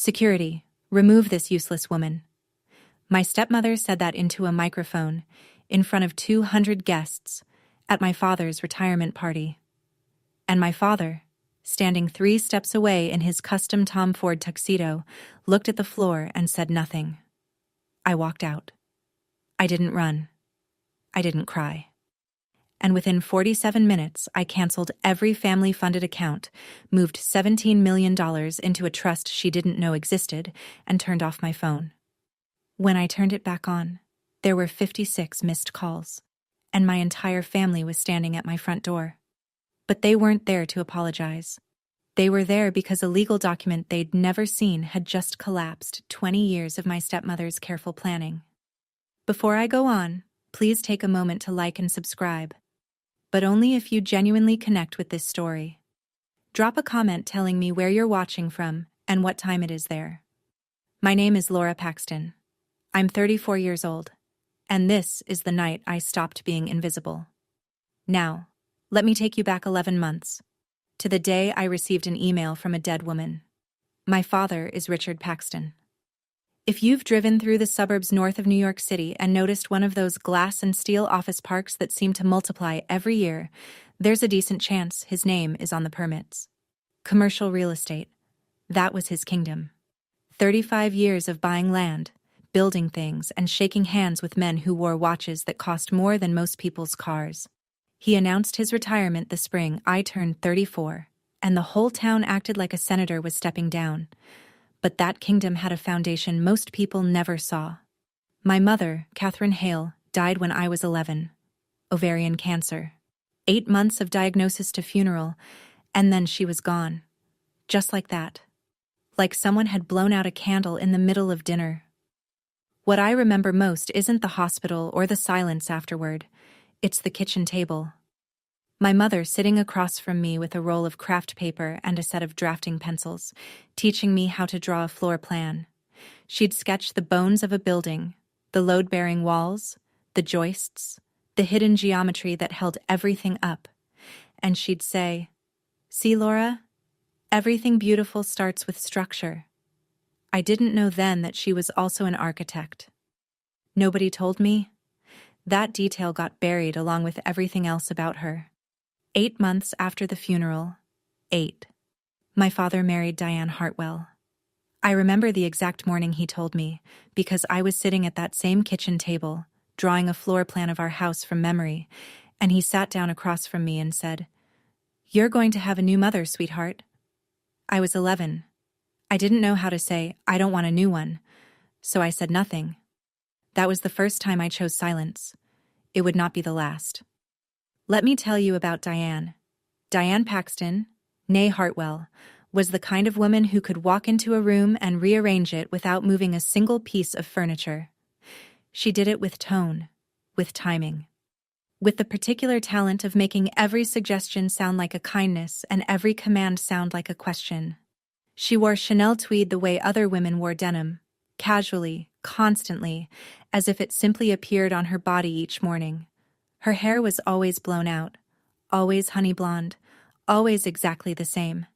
"Security, remove this useless woman." My stepmother said that into a microphone, in front of 200 guests, at my father's retirement party. And my father, standing 3 steps away in his custom Tom Ford tuxedo, looked at the floor and said nothing. I walked out. I didn't run. I didn't cry. And within 47 minutes, I canceled every family-funded account, moved $17 million into a trust she didn't know existed, and turned off my phone. When I turned it back on, there were 56 missed calls, and my entire family was standing at my front door. But they weren't there to apologize. They were there because a legal document they'd never seen had just collapsed 20 years of my stepmother's careful planning. Before I go on, please take a moment to like and subscribe, but only if you genuinely connect with this story. Drop a comment telling me where you're watching from and what time it is there. My name is Laura Paxton. I'm 34 years old, and this is the night I stopped being invisible. Now, let me take you back 11 months, to the day I received an email from a dead woman. My father is Richard Paxton. If you've driven through the suburbs north of New York City and noticed one of those glass and steel office parks that seem to multiply every year, there's a decent chance his name is on the permits. Commercial real estate. That was his kingdom. 35 years of buying land, building things, and shaking hands with men who wore watches that cost more than most people's cars. He announced his retirement the spring I turned 34, and the whole town acted like a senator was stepping down. But that kingdom had a foundation most people never saw. My mother, Catherine Hale, died when I was 11. Ovarian cancer. 8 months of diagnosis to funeral, and then she was gone. Just like that. Like someone had blown out a candle in the middle of dinner. What I remember most isn't the hospital or the silence afterward. It's the kitchen table. My mother sitting across from me with a roll of craft paper and a set of drafting pencils, teaching me how to draw a floor plan. She'd sketch the bones of a building, the load-bearing walls, the joists, the hidden geometry that held everything up. And she'd say, "See, Laura? Everything beautiful starts with structure." I didn't know then that she was also an architect. Nobody told me. That detail got buried along with everything else about her. 8 months after the funeral, 8, my father married Diane Hartwell. I remember the exact morning he told me, because I was sitting at that same kitchen table, drawing a floor plan of our house from memory, and he sat down across from me and said, "You're going to have a new mother, sweetheart." I was 11. I didn't know how to say, "I don't want a new one," so I said nothing. That was the first time I chose silence. It would not be the last. Let me tell you about Diane. Diane Paxton, née Hartwell, was the kind of woman who could walk into a room and rearrange it without moving a single piece of furniture. She did it with tone, with timing, with the particular talent of making every suggestion sound like a kindness and every command sound like a question. She wore Chanel tweed the way other women wore denim, casually, constantly, as if it simply appeared on her body each morning. Her hair was always blown out, always honey blonde, always exactly the same.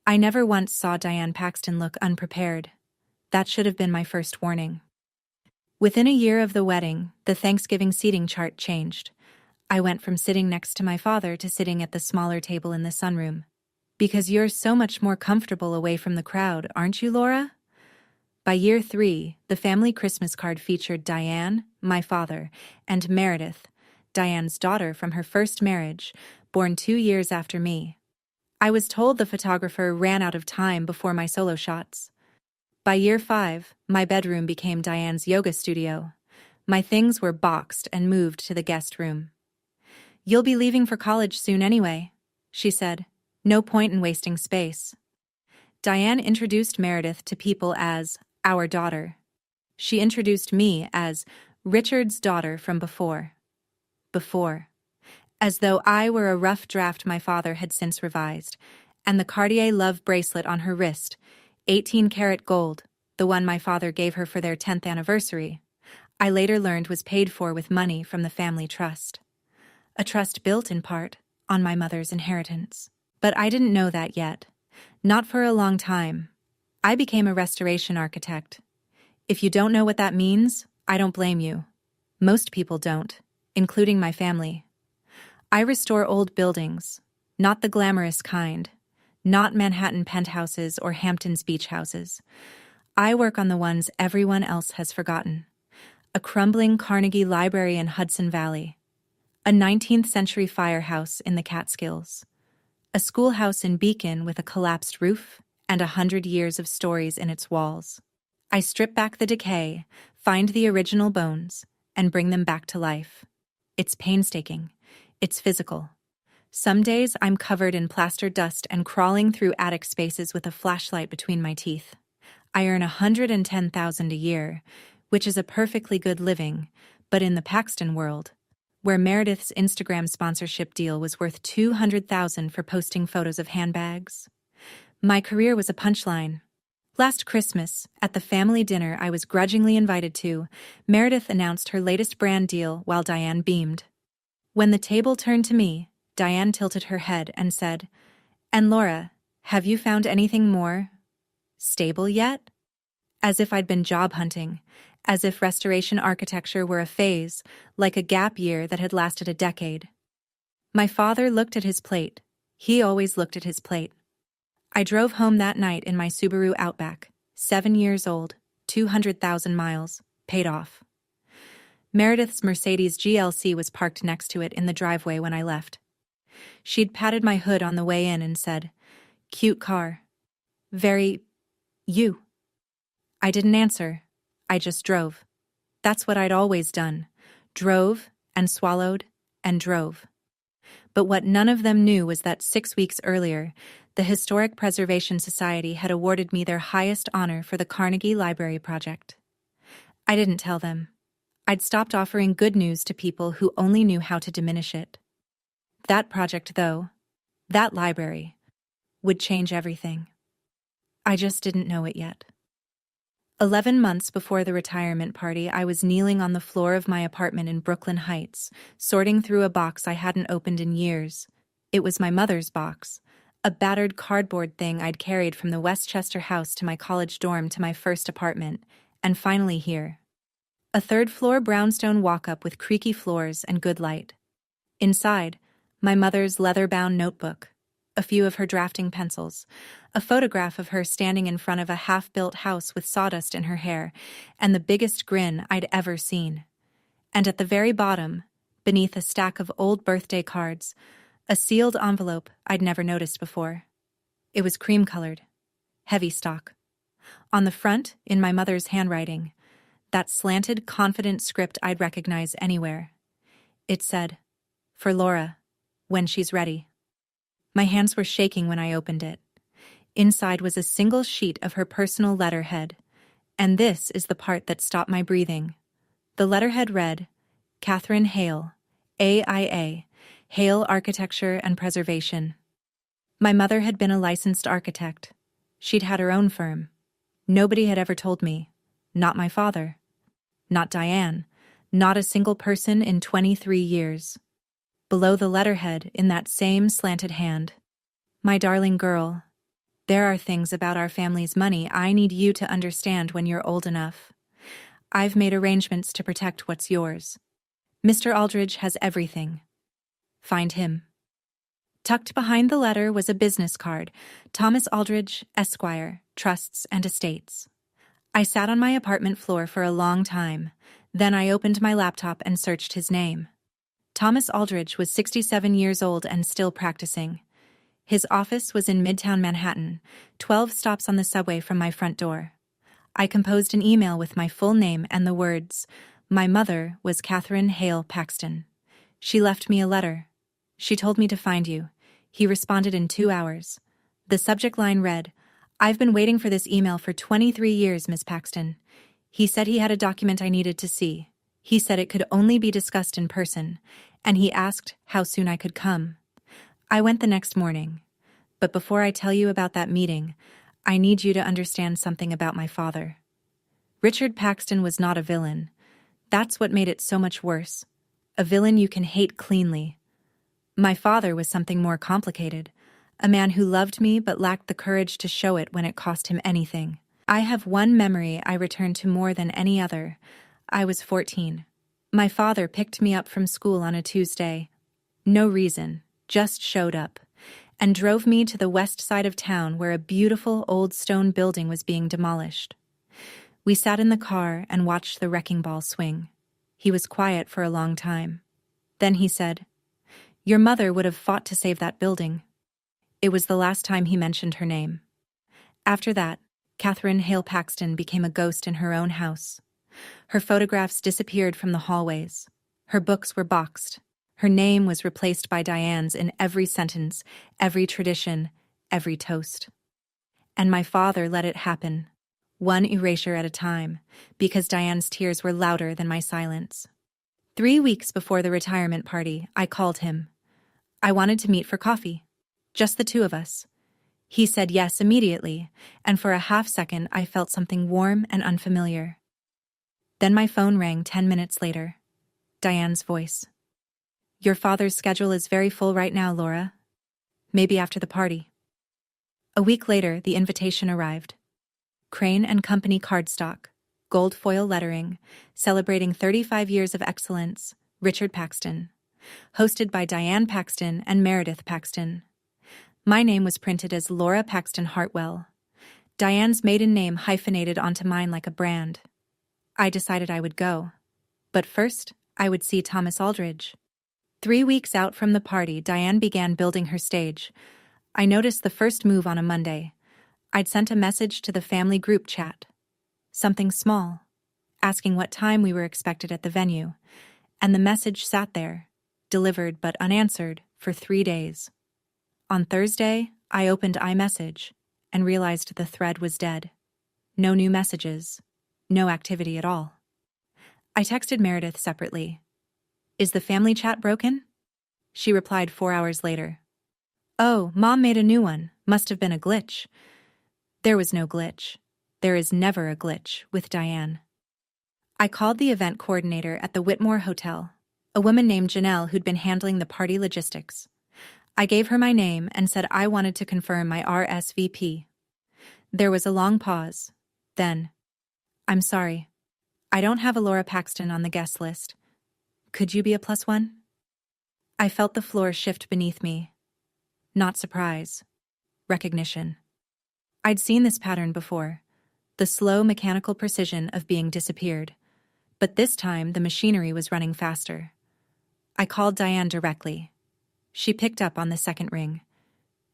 I never once saw Diane Paxton look unprepared. That should have been my first warning. Within a year of the wedding, the Thanksgiving seating chart changed. I went from sitting next to my father to sitting at the smaller table in the sunroom. Because you're so much more comfortable away from the crowd, aren't you, Laura? By year 3, the family Christmas card featured Diane, my father, and Meredith, Diane's daughter from her first marriage, born 2 years after me. I was told the photographer ran out of time before my solo shots. By year 5, my bedroom became Diane's yoga studio. My things were boxed and moved to the guest room. "You'll be leaving for college soon anyway," she said. "No point in wasting space." Diane introduced Meredith to people as our daughter. She introduced me as Richard's daughter from before. Before. As though I were a rough draft my father had since revised, and the Cartier love bracelet on her wrist, 18-karat gold, the one my father gave her for their 10th anniversary, I later learned was paid for with money from the family trust. A trust built, in part, on my mother's inheritance. But I didn't know that yet. Not for a long time. I became a restoration architect. If you don't know what that means, I don't blame you. Most people don't, including my family. I restore old buildings, not the glamorous kind, not Manhattan penthouses or Hamptons beach houses. I work on the ones everyone else has forgotten. A crumbling Carnegie Library in Hudson Valley, a 19th century firehouse in the Catskills, a schoolhouse in Beacon with a collapsed roof and 100 years of stories in its walls. I strip back the decay, find the original bones, and bring them back to life. It's painstaking. It's physical. Some days I'm covered in plaster dust and crawling through attic spaces with a flashlight between my teeth. I earn $110,000 a year, which is a perfectly good living, but in the Paxton world, where Meredith's Instagram sponsorship deal was worth $200,000 for posting photos of handbags, my career was a punchline. Last Christmas, at the family dinner I was grudgingly invited to, Meredith announced her latest brand deal while Diane beamed. When the table turned to me, Diane tilted her head and said, "And Laura, have you found anything more stable yet?" As if I'd been job hunting, as if restoration architecture were a phase, like a gap year that had lasted a decade. My father looked at his plate. He always looked at his plate. I drove home that night in my Subaru Outback, 7 years old, 200,000 miles, paid off. Meredith's Mercedes GLC was parked next to it in the driveway when I left. She'd patted my hood on the way in and said, "Cute car. Very you." I didn't answer. I just drove. That's what I'd always done. Drove and swallowed and drove. But what none of them knew was that 6 weeks earlier, the Historic Preservation Society had awarded me their highest honor for the Carnegie Library project. I didn't tell them. I'd stopped offering good news to people who only knew how to diminish it. That project, though, that library, would change everything. I just didn't know it yet. 11 months before the retirement party, I was kneeling on the floor of my apartment in Brooklyn Heights, sorting through a box I hadn't opened in years. It was my mother's box, a battered cardboard thing I'd carried from the Westchester house to my college dorm to my first apartment, and finally here. A third-floor brownstone walk-up with creaky floors and good light. Inside, my mother's leather-bound notebook, a few of her drafting pencils, a photograph of her standing in front of a half-built house with sawdust in her hair, and the biggest grin I'd ever seen. And at the very bottom, beneath a stack of old birthday cards, a sealed envelope I'd never noticed before. It was cream-colored, heavy stock. On the front, in my mother's handwriting, that slanted, confident script I'd recognize anywhere. It said, "For Laura, when she's ready." My hands were shaking when I opened it. Inside was a single sheet of her personal letterhead, and this is the part that stopped my breathing. The letterhead read, "Catherine Hale, AIA, Hale Architecture and Preservation." My mother had been a licensed architect. She'd had her own firm. Nobody had ever told me. Not my father. Not Diane. Not a single person in 23 years. Below the letterhead, in that same slanted hand, "My darling girl, there are things about our family's money I need you to understand when you're old enough. I've made arrangements to protect what's yours. Mr. Aldridge has everything. Find him." Tucked behind the letter was a business card, "Thomas Aldridge, Esquire, Trusts and Estates." I sat on my apartment floor for a long time. Then I opened my laptop and searched his name. Thomas Aldridge was 67 years old and still practicing. His office was in Midtown Manhattan, 12 stops on the subway from my front door. I composed an email with my full name and the words, "My mother was Catherine Hale Paxton. She left me a letter. She told me to find you." He responded in 2 hours. The subject line read, "I've been waiting for this email for 23 years, Miss Paxton." He said he had a document I needed to see. He said it could only be discussed in person, and he asked how soon I could come. I went the next morning. But before I tell you about that meeting, I need you to understand something about my father. Richard Paxton was not a villain. That's what made it so much worse. A villain you can hate cleanly. My father was something more complicated. a man who loved me but lacked the courage to show it when it cost him anything. I have one memory I return to more than any other. I was 14. My father picked me up from school on a Tuesday. No reason, just showed up, and drove me to the west side of town where a beautiful old stone building was being demolished. We sat in the car and watched the wrecking ball swing. He was quiet for a long time. Then he said, "Your mother would have fought to save that building." It was the last time he mentioned her name. After that, Catherine Hale Paxton became a ghost in her own house. Her photographs disappeared from the hallways. Her books were boxed. Her name was replaced by Diane's in every sentence, every tradition, every toast. And my father let it happen, one erasure at a time, because Diane's tears were louder than my silence. 3 weeks before the retirement party, I called him. I wanted to meet for coffee. Just the two of us. He said yes immediately, and for a half second I felt something warm and unfamiliar. Then my phone rang 10 minutes later. Diane's voice. "Your father's schedule is very full right now, Laura. Maybe after the party." A week later, the invitation arrived. Crane and Company cardstock, gold foil lettering, celebrating 35 years of excellence, Richard Paxton. Hosted by Diane Paxton and Meredith Paxton. My name was printed as Laura Paxton Hartwell. Diane's maiden name hyphenated onto mine like a brand. I decided I would go. But first, I would see Thomas Aldridge. 3 weeks out from the party, Diane began building her stage. I noticed the first move on a Monday. I'd sent a message to the family group chat. Something small, asking what time we were expected at the venue. And the message sat there, delivered but unanswered, for 3 days. On Thursday, I opened iMessage and realized the thread was dead. No new messages, no activity at all. I texted Meredith separately. "Is the family chat broken?" She replied 4 hours later. "Oh, Mom made a new one. Must have been a glitch." There was no glitch. There is never a glitch with Diane. I called the event coordinator at the Whitmore Hotel, a woman named Janelle who'd been handling the party logistics. I gave her my name and said I wanted to confirm my RSVP. There was a long pause. Then, "I'm sorry. I don't have a Laura Paxton on the guest list. Could you be a +1? I felt the floor shift beneath me. Not surprise. Recognition. I'd seen this pattern before. The slow mechanical precision of being disappeared. But this time the machinery was running faster. I called Diane directly. She picked up on the second ring.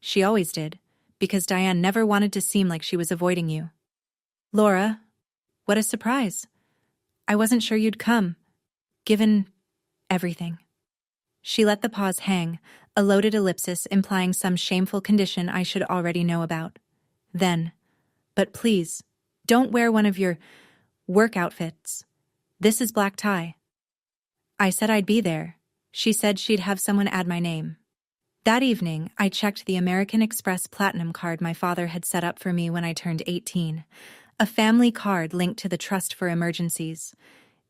She always did, because Diane never wanted to seem like she was avoiding you. "Laura, what a surprise. I wasn't sure you'd come, given everything." She let the pause hang, a loaded ellipsis implying some shameful condition I should already know about. Then, "But please, don't wear one of your work outfits. This is black tie." I said I'd be there. She said she'd have someone add my name. That evening, I checked the American Express Platinum card my father had set up for me when I turned 18, a family card linked to the Trust for Emergencies.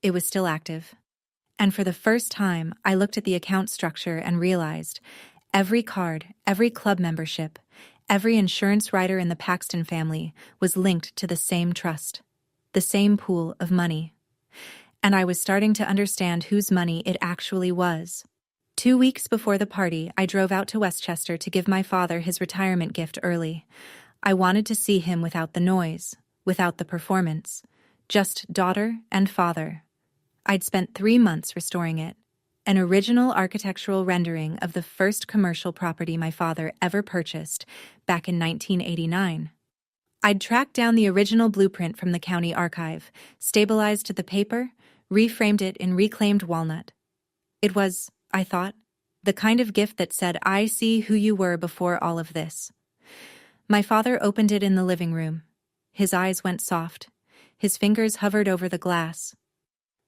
It was still active. And for the first time, I looked at the account structure and realized every card, every club membership, every insurance rider in the Paxton family was linked to the same trust, the same pool of money. And I was starting to understand whose money it actually was. 2 weeks before the party, I drove out to Westchester to give my father his retirement gift early. I wanted to see him without the noise, without the performance, just daughter and father. I'd spent 3 months restoring it, an original architectural rendering of the first commercial property my father ever purchased back in 1989. I'd tracked down the original blueprint from the county archive, stabilized the paper, reframed it in reclaimed walnut. It was, I thought, the kind of gift that said, "I see who you were before all of this." My father opened it in the living room. His eyes went soft. His fingers hovered over the glass.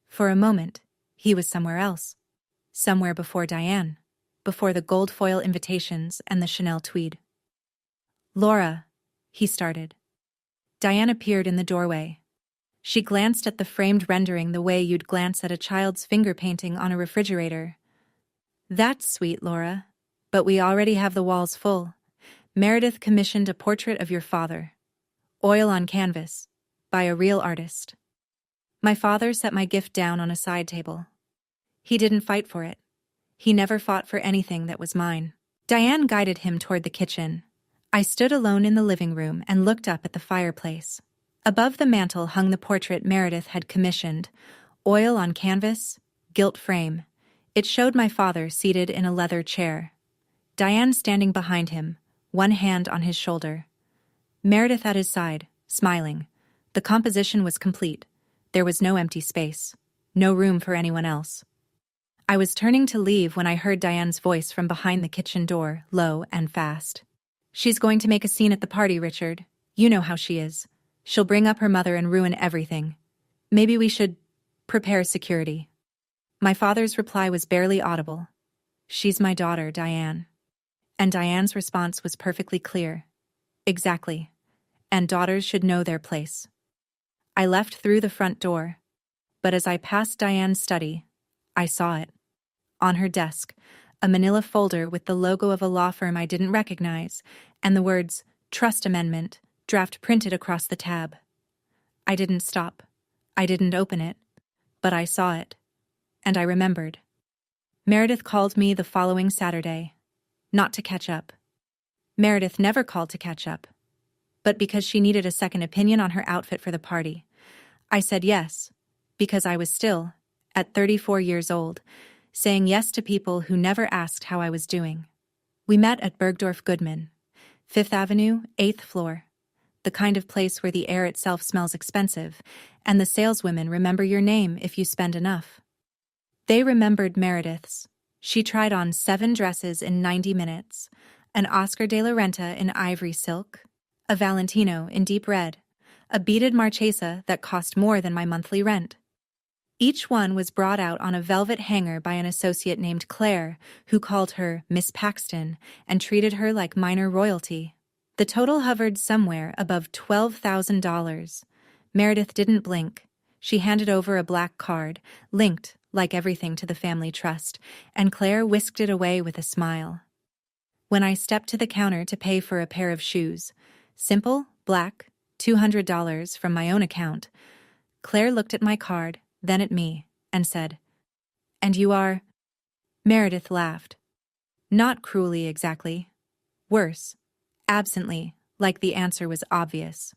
For a moment, he was somewhere else. Somewhere before Diane, before the gold foil invitations and the Chanel tweed. "Laura," he started. Diane appeared in the doorway. She glanced at the framed rendering the way you'd glance at a child's finger painting on a refrigerator. "That's sweet, Laura, but we already have the walls full. Meredith commissioned a portrait of your father. Oil on canvas. By a real artist. My father set my gift down on a side table. He didn't fight for it. He never fought for anything that was mine. Diane guided him toward the kitchen. I stood alone in the living room and looked up at the fireplace. Above the mantel hung the portrait Meredith had commissioned. Oil on canvas, gilt frame. It showed my father seated in a leather chair. Diane standing behind him, one hand on his shoulder. Meredith at his side, smiling. The composition was complete. There was no empty space. No room for anyone else. I was turning to leave when I heard Diane's voice from behind the kitchen door, low and fast. She's going to make a scene at the party, Richard. You know how she is. She'll bring up her mother and ruin everything. Maybe we should prepare security. My father's reply was barely audible. She's my daughter, Diane. And Diane's response was perfectly clear. Exactly. And daughters should know their place. I left through the front door. But as I passed Diane's study, I saw it. On her desk, a manila folder with the logo of a law firm I didn't recognize, and the words, Trust Amendment, draft printed across the tab. I didn't stop. I didn't open it. But I saw it. And I remembered. Meredith called me the following Saturday. Not to catch up. Meredith never called to catch up. But because she needed a second opinion on her outfit for the party. I said yes, because I was still, at 34 years old, saying yes to people who never asked how I was doing. We met at Bergdorf Goodman, 5th Avenue, 8th floor, the kind of place where the air itself smells expensive, and the saleswomen remember your name if you spend enough. They remembered Meredith's. She tried on 7 dresses in 90 minutes, an Oscar de la Renta in ivory silk, a Valentino in deep red, a beaded Marchesa that cost more than my monthly rent. Each one was brought out on a velvet hanger by an associate named Claire, who called her Miss Paxton and treated her like minor royalty. The total hovered somewhere above $12,000. Meredith didn't blink. She handed over a black card, linked, like everything, to the family trust, and Claire whisked it away with a smile. When I stepped to the counter to pay for a pair of shoes, simple, black, $200 from my own account, Claire looked at my card, then at me, and said, "And you are?" Meredith laughed. Not cruelly exactly. Worse. Absently, like the answer was obvious.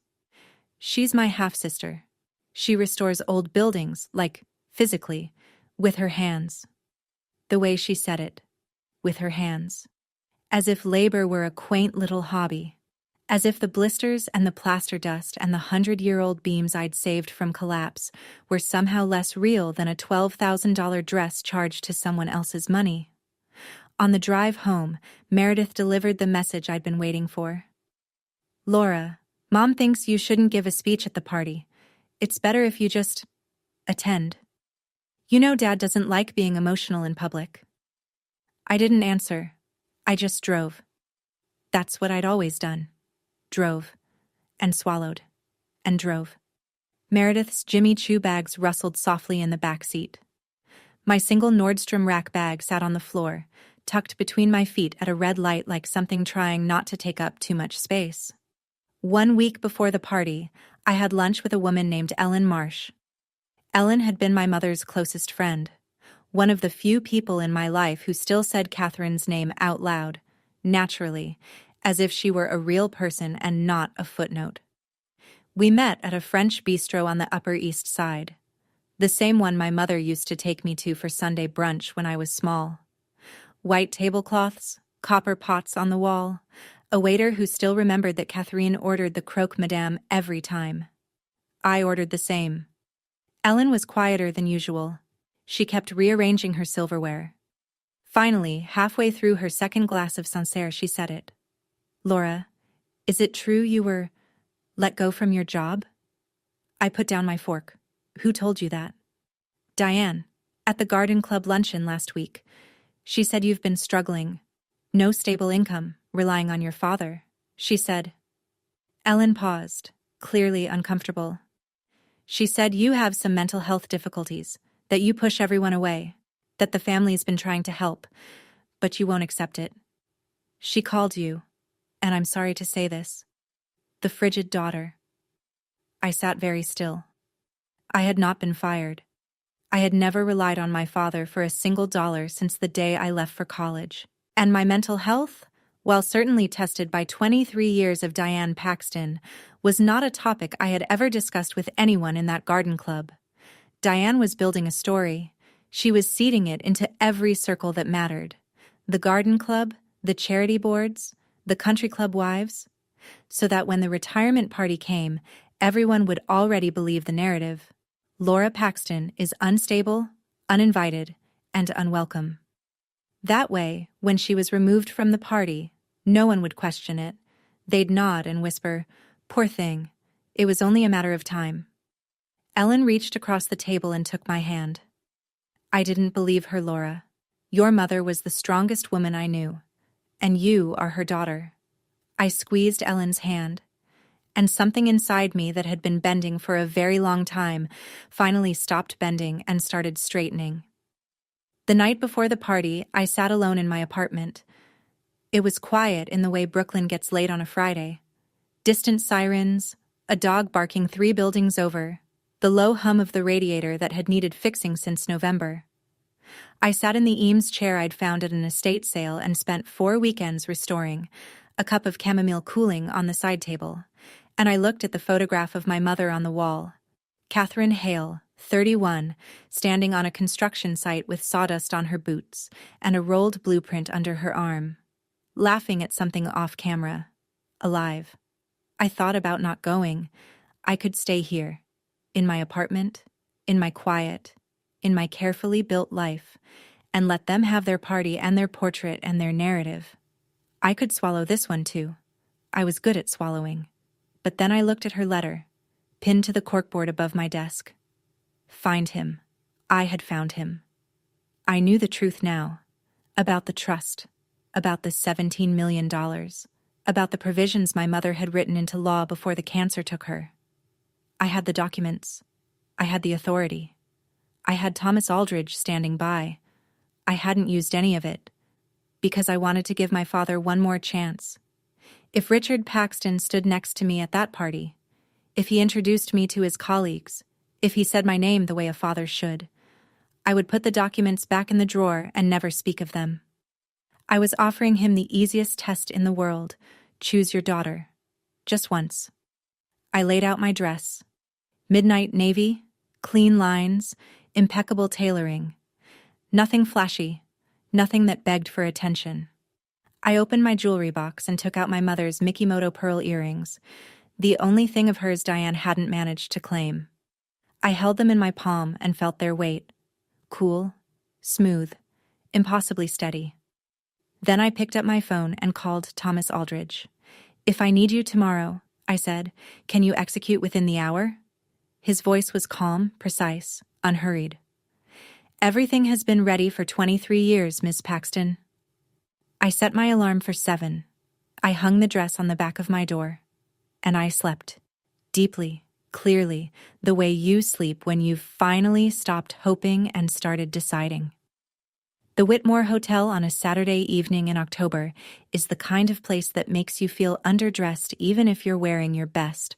She's my half-sister. She restores old buildings, like, physically, with her hands. The way she said it. With her hands. As if labor were a quaint little hobby. As if the blisters and the plaster dust and the 100-year-old beams I'd saved from collapse were somehow less real than a $12,000 dress charged to someone else's money. On the drive home, Meredith delivered the message I'd been waiting for. "Laura, Mom thinks you shouldn't give a speech at the party. It's better if you just attend. You know Dad doesn't like being emotional in public." I didn't answer. I just drove. That's what I'd always done. Drove. And swallowed. And drove. Meredith's Jimmy Choo bags rustled softly in the back seat. My single Nordstrom rack bag sat on the floor, tucked between my feet at a red light like something trying not to take up too much space. 1 week before the party, I had lunch with a woman named Ellen Marsh. Ellen had been my mother's closest friend, one of the few people in my life who still said Catherine's name out loud, naturally, as if she were a real person and not a footnote. We met at a French bistro on the Upper East Side, the same one my mother used to take me to for Sunday brunch when I was small. White tablecloths, copper pots on the wall, a waiter who still remembered that Catherine ordered the croque madame every time. I ordered the same. Ellen was quieter than usual. She kept rearranging her silverware. Finally, halfway through her second glass of Sancerre, she said it. "Laura, is it true you were let go from your job?" I put down my fork. "Who told you that?" "Diane, at the Garden Club luncheon last week. She said you've been struggling. No stable income, relying on your father," she said. Ellen paused, clearly uncomfortable. "She said you have some mental health difficulties, that you push everyone away, that the family's been trying to help, but you won't accept it. She called you, and I'm sorry to say this, the frigid daughter. I sat very still. I had not been fired. I had never relied on my father for a single dollar since the day I left for college. And my mental health, while certainly tested by 23 years of Diane Paxton, was not a topic I had ever discussed with anyone in that garden club. Diane was building a story. She was seeding it into every circle that mattered. The garden club, the charity boards, the country club wives, so that when the retirement party came, everyone would already believe the narrative. Laura Paxton is unstable, uninvited, and unwelcome. That way, when she was removed from the party, no one would question it. They'd nod and whisper, "Poor thing, it was only a matter of time." Ellen reached across the table and took my hand. "I didn't believe her, Laura. Your mother was the strongest woman I knew, and you are her daughter." I squeezed Ellen's hand, and something inside me that had been bending for a very long time finally stopped bending and started straightening. The night before the party, I sat alone in my apartment. It was quiet in the way Brooklyn gets late on a Friday. Distant sirens, a dog barking 3 buildings over, the low hum of the radiator that had needed fixing since November. I sat in the Eames chair I'd found at an estate sale and spent 4 weekends restoring, a cup of chamomile cooling on the side table, and I looked at the photograph of my mother on the wall. Catherine Hale, 31, standing on a construction site with sawdust on her boots and a rolled blueprint under her arm, laughing at something off camera, alive. I thought about not going. I could stay here, in my apartment, in my quiet, in my carefully built life, and let them have their party and their portrait and their narrative. I could swallow this one too. I was good at swallowing. But then I looked at her letter, pinned to the corkboard above my desk. Find him. I had found him. I knew the truth now, about the trust, about the $17 million, about the provisions my mother had written into law before the cancer took her. I had the documents. I had the authority. I had Thomas Aldridge standing by. I hadn't used any of it, because I wanted to give my father one more chance. If Richard Paxton stood next to me at that party, if he introduced me to his colleagues, if he said my name the way a father should, I would put the documents back in the drawer and never speak of them. I was offering him the easiest test in the world, choose your daughter, just once. I laid out my dress. Midnight navy, clean lines, impeccable tailoring. Nothing flashy, nothing that begged for attention. I opened my jewelry box and took out my mother's Mikimoto pearl earrings, the only thing of hers Diane hadn't managed to claim. I held them in my palm and felt their weight. Cool, smooth, impossibly steady. Then I picked up my phone and called Thomas Aldridge. "If I need you tomorrow," I said, "can you execute within the hour?" His voice was calm, precise, unhurried. "Everything has been ready for 23 years, Miss Paxton." I set my alarm for 7. I hung the dress on the back of my door, and I slept, deeply, clearly, the way you sleep when you've finally stopped hoping and started deciding. The Whitmore Hotel on a Saturday evening in October is the kind of place that makes you feel underdressed even if you're wearing your best.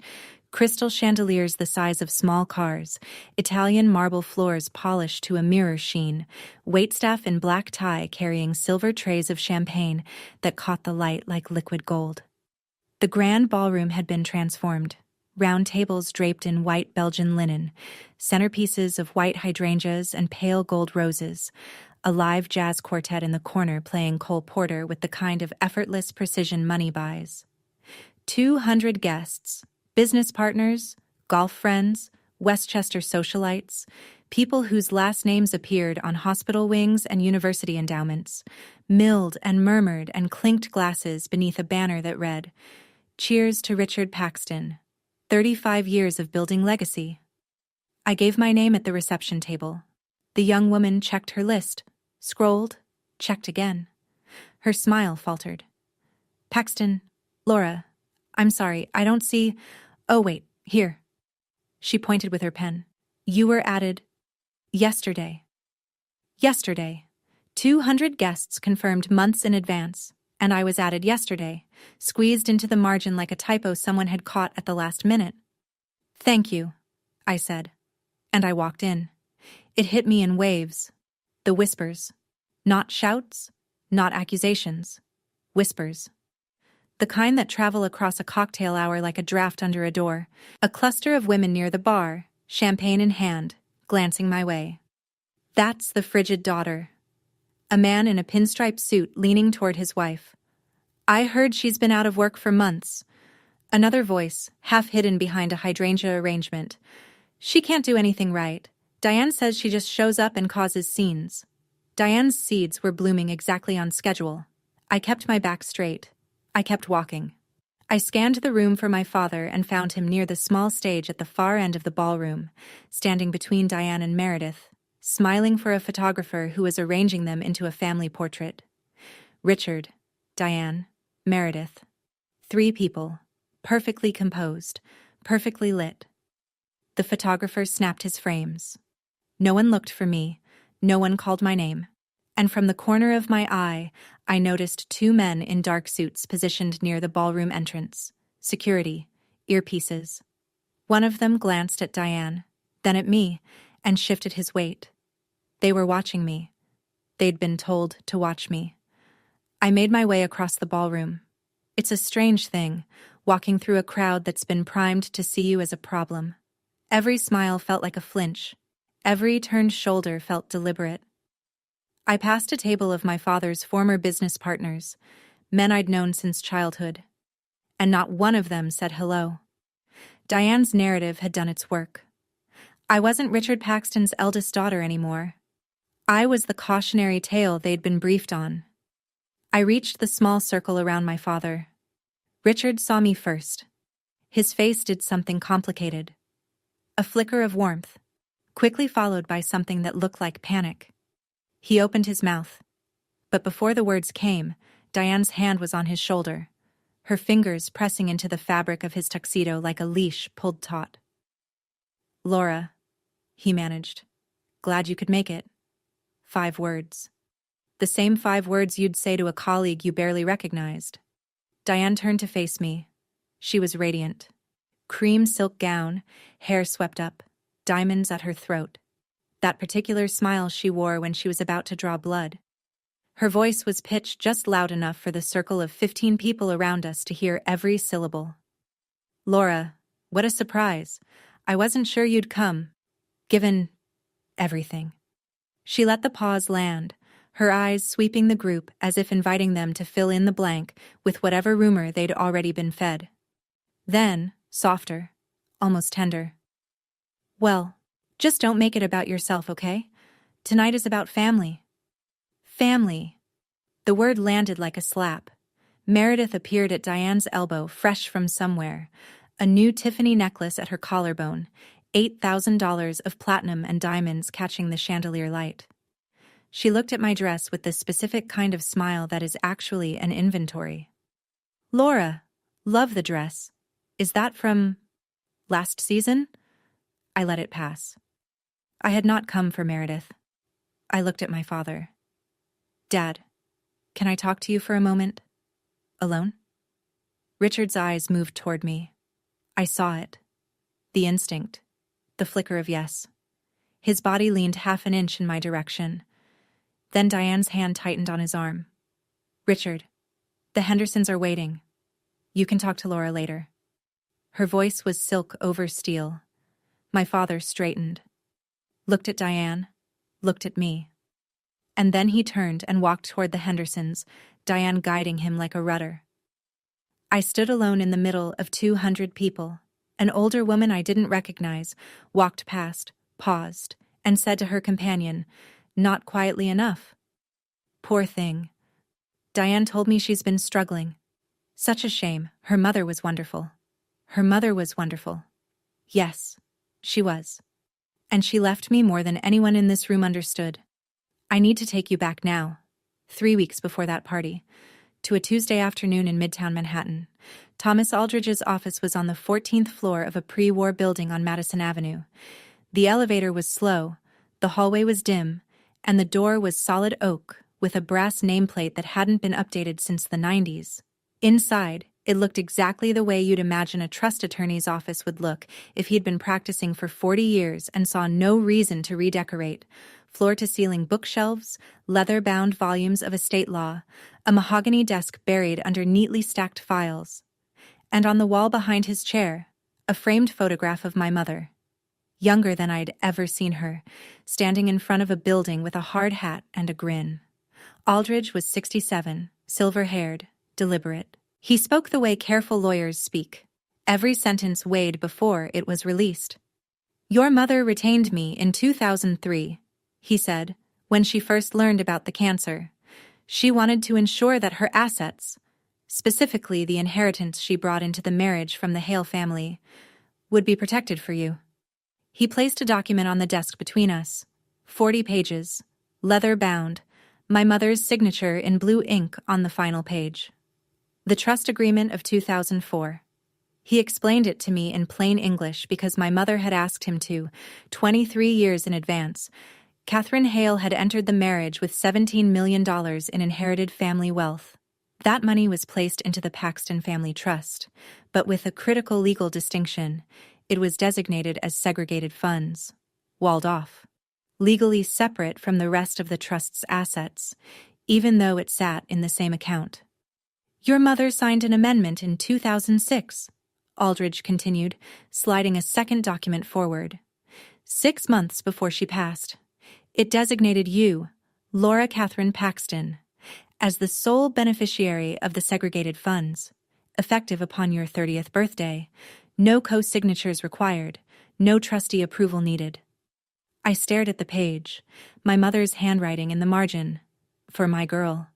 Crystal chandeliers the size of small cars, Italian marble floors polished to a mirror sheen, waitstaff in black tie carrying silver trays of champagne that caught the light like liquid gold. The grand ballroom had been transformed. Round tables draped in white Belgian linen, centerpieces of white hydrangeas and pale gold roses, a live jazz quartet in the corner playing Cole Porter with the kind of effortless precision money buys. 200 guests, business partners, golf friends, Westchester socialites, people whose last names appeared on hospital wings and university endowments, milled and murmured and clinked glasses beneath a banner that read, "Cheers to Richard Paxton, 35 years of building legacy." I gave my name at the reception table. The young woman checked her list, scrolled, checked again. Her smile faltered. "Paxton, Laura, I'm sorry, I don't see... Oh, wait, here." She pointed with her pen. "You were added yesterday." Yesterday. 200 guests confirmed months in advance. And I was added yesterday, squeezed into the margin like a typo someone had caught at the last minute. Thank you, I said. And I walked in. It hit me in waves. The whispers. Not shouts, not accusations. Whispers. The kind that travel across a cocktail hour like a draft under a door. A cluster of women near the bar, champagne in hand, glancing my way. That's the frigid daughter. A man in a pinstripe suit leaning toward his wife. I heard she's been out of work for months. Another voice, half hidden behind a hydrangea arrangement. She can't do anything right. Diane says she just shows up and causes scenes. Diane's seeds were blooming exactly on schedule. I kept my back straight. I kept walking. I scanned the room for my father and found him near the small stage at the far end of the ballroom, standing between Diane and Meredith, smiling for a photographer who was arranging them into a family portrait. Richard, Diane, Meredith. 3 people, perfectly composed, perfectly lit. The photographer snapped his frames. No one looked for me, no one called my name. And from the corner of my eye, I noticed 2 men in dark suits positioned near the ballroom entrance. Security, earpieces. One of them glanced at Diane, then at me, and shifted his weight. They were watching me. They'd been told to watch me. I made my way across the ballroom. It's a strange thing, walking through a crowd that's been primed to see you as a problem. Every smile felt like a flinch. Every turned shoulder felt deliberate. I passed a table of my father's former business partners, men I'd known since childhood, and not one of them said hello. Diane's narrative had done its work. I wasn't Richard Paxton's eldest daughter anymore. I was the cautionary tale they'd been briefed on. I reached the small circle around my father. Richard saw me first. His face did something complicated. A flicker of warmth, quickly followed by something that looked like panic. He opened his mouth. But before the words came, Diane's hand was on his shoulder, her fingers pressing into the fabric of his tuxedo like a leash pulled taut. "Laura," he managed. "Glad you could make it." 5 words. The same 5 words you'd say to a colleague you barely recognized. Diane turned to face me. She was radiant. Cream silk gown, hair swept up, diamonds at her throat. That particular smile she wore when she was about to draw blood. Her voice was pitched just loud enough for the circle of 15 people around us to hear every syllable. "Laura, what a surprise. I wasn't sure you'd come, given everything." She let the pause land, her eyes sweeping the group as if inviting them to fill in the blank with whatever rumor they'd already been fed. Then, softer, almost tender. "Well, just don't make it about yourself, okay? Tonight is about family." Family. The word landed like a slap. Meredith appeared at Diane's elbow, fresh from somewhere. A new Tiffany necklace at her collarbone, $8,000 of platinum and diamonds catching the chandelier light. She looked at my dress with the specific kind of smile that is actually an inventory. "Laura, love the dress. Is that from last season?" I let it pass. I had not come for Meredith. I looked at my father. "Dad, can I talk to you for a moment? Alone?" Richard's eyes moved toward me. I saw it. The instinct. The flicker of yes. His body leaned half an inch in my direction. Then Diane's hand tightened on his arm. "Richard, the Hendersons are waiting. You can talk to Laura later." Her voice was silk over steel. My father straightened. Looked at Diane. Looked at me. And then he turned and walked toward the Hendersons, Diane guiding him like a rudder. I stood alone in the middle of 200 people. An older woman I didn't recognize walked past, paused, and said to her companion, "Not quietly enough." Poor thing. Diane told me she's been struggling. Such a shame. Her mother was wonderful. Her mother was wonderful. Yes, she was. And she left me more than anyone in this room understood. I need to take you back now, 3 weeks before that party, to a Tuesday afternoon in Midtown Manhattan. Thomas Aldridge's office was on the 14th floor of a pre-war building on Madison Avenue. The elevator was slow, the hallway was dim, and the door was solid oak with a brass nameplate that hadn't been updated since the 90s. Inside, it looked exactly the way you'd imagine a trust attorney's office would look if he'd been practicing for 40 years and saw no reason to redecorate. Floor-to-ceiling bookshelves, leather-bound volumes of estate law, a mahogany desk buried under neatly stacked files. And on the wall behind his chair, a framed photograph of my mother. Younger than I'd ever seen her, standing in front of a building with a hard hat and a grin. Aldridge was 67, silver-haired, deliberate. He spoke the way careful lawyers speak. Every sentence weighed before it was released. "Your mother retained me in 2003, he said, when she first learned about the cancer. She wanted to ensure that her assets, specifically the inheritance she brought into the marriage from the Hale family, would be protected for you." He placed a document on the desk between us. 40 pages, leather-bound, my mother's signature in blue ink on the final page. The trust agreement of 2004. He explained it to me in plain English because my mother had asked him to, 23 years in advance. Catherine Hale had entered the marriage with $17 million in inherited family wealth. That money was placed into the Paxton Family Trust, but with a critical legal distinction. It was designated as segregated funds, walled off, legally separate from the rest of the trust's assets, even though it sat in the same account. "Your mother signed an amendment in 2006, Aldridge continued, sliding a second document forward. 6 months before she passed. It designated you, Laura Catherine Paxton, as the sole beneficiary of the segregated funds, effective upon your 30th birthday. No co-signatures required, no trustee approval needed." I stared at the page, my mother's handwriting in the margin. "For my girl."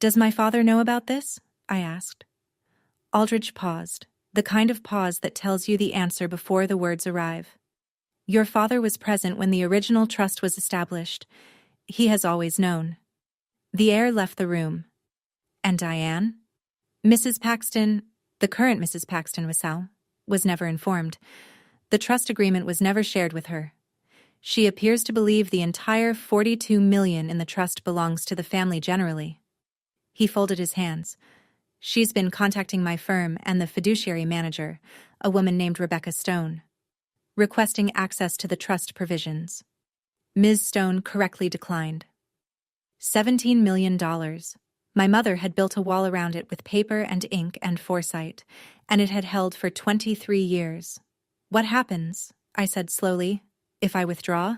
"Does my father know about this?" I asked. Aldridge paused, the kind of pause that tells you the answer before the words arrive. "Your father was present when the original trust was established. He has always known." The air left the room. "And Diane?" "Mrs. Paxton, the current Mrs. Paxton was never informed. The trust agreement was never shared with her. She appears to believe the entire $42 million in the trust belongs to the family generally." He folded his hands. "She's been contacting my firm and the fiduciary manager, a woman named Rebecca Stone, requesting access to the trust provisions." Ms. Stone correctly declined. $17 million. My mother had built a wall around it with paper and ink and foresight, and it had held for 23 years. "What happens," I said slowly, "if I withdraw?"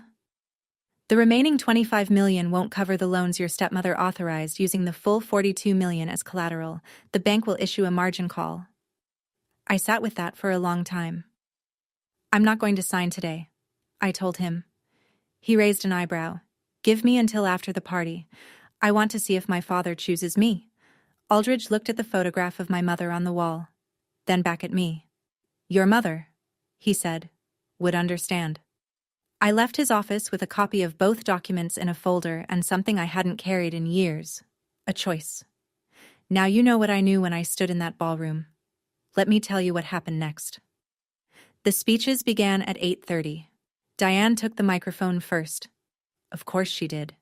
"The remaining $25 million won't cover the loans your stepmother authorized using the full $42 million as collateral. The bank will issue a margin call." I sat with that for a long time. "I'm not going to sign today," I told him. He raised an eyebrow. "Give me until after the party. I want to see if my father chooses me." Aldridge looked at the photograph of my mother on the wall, then back at me. "Your mother," he said, "would understand." I left his office with a copy of both documents in a folder and something I hadn't carried in years. A choice. Now you know what I knew when I stood in that ballroom. Let me tell you what happened next. The speeches began at 8:30. Diane took the microphone first. Of course she did.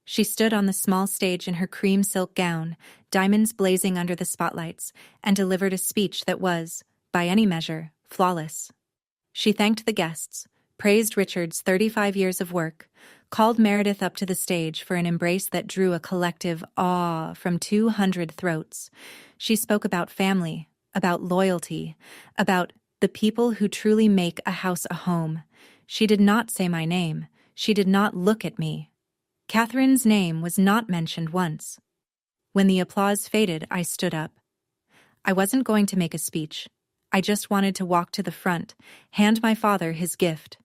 She stood on the small stage in her cream silk gown, diamonds blazing under the spotlights, and delivered a speech that was, by any measure, flawless. She thanked the guests, praised Richard's 35 years of work, called Meredith up to the stage for an embrace that drew a collective awe from 200 throats. She spoke about family, about loyalty, about the people who truly make a house a home. She did not say my name. She did not look at me. Catherine's name was not mentioned once. When the applause faded, I stood up. I wasn't going to make a speech. I just wanted to walk to the front, hand my father his gift.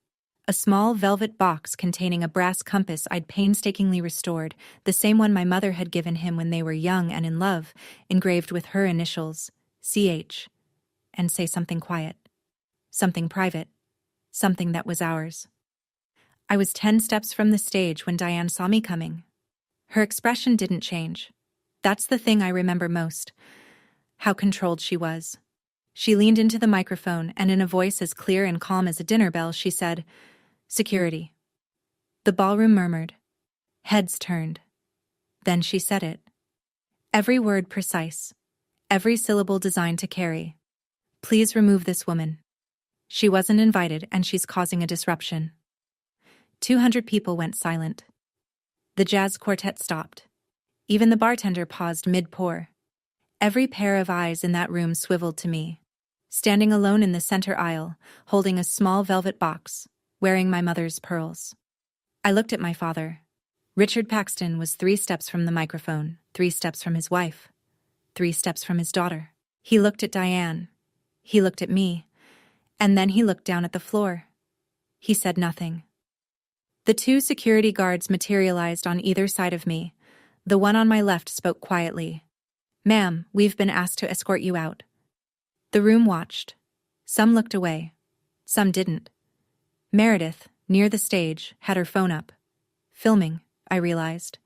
A small velvet box containing a brass compass I'd painstakingly restored, the same one my mother had given him when they were young and in love, engraved with her initials, CH, and say something quiet, something private, something that was ours. I was 10 steps from the stage when Diane saw me coming. Her expression didn't change. That's the thing I remember most. How controlled she was. She leaned into the microphone, and in a voice as clear and calm as a dinner bell, she said, "Security." The ballroom murmured. Heads turned. Then she said it. Every word precise. Every syllable designed to carry. Please remove this woman. She wasn't invited and she's causing a disruption. 200 people went silent. The jazz quartet stopped. Even the bartender paused mid-pour. Every pair of eyes in that room swiveled to me, standing alone in the center aisle, holding a small velvet box, wearing my mother's pearls. I looked at my father. Richard Paxton was 3 steps from the microphone, 3 steps from his wife, 3 steps from his daughter. He looked at Diane. He looked at me. And then he looked down at the floor. He said nothing. The 2 security guards materialized on either side of me. The one on my left spoke quietly. "Ma'am, we've been asked to escort you out." The room watched. Some looked away. Some didn't. Meredith, near the stage, had her phone up. Filming, I realized.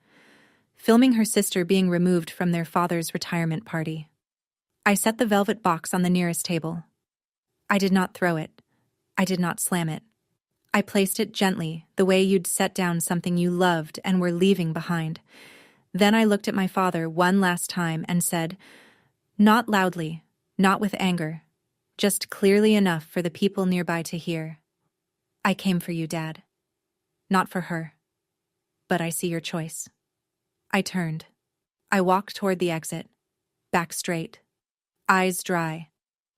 Filming her sister being removed from their father's retirement party. I set the velvet box on the nearest table. I did not throw it. I did not slam it. I placed it gently, the way you'd set down something you loved and were leaving behind. Then I looked at my father one last time and said, not loudly, not with anger, just clearly enough for the people nearby to hear. "I came for you, Dad. Not for her. But I see your choice." I turned. I walked toward the exit. Back straight. Eyes dry.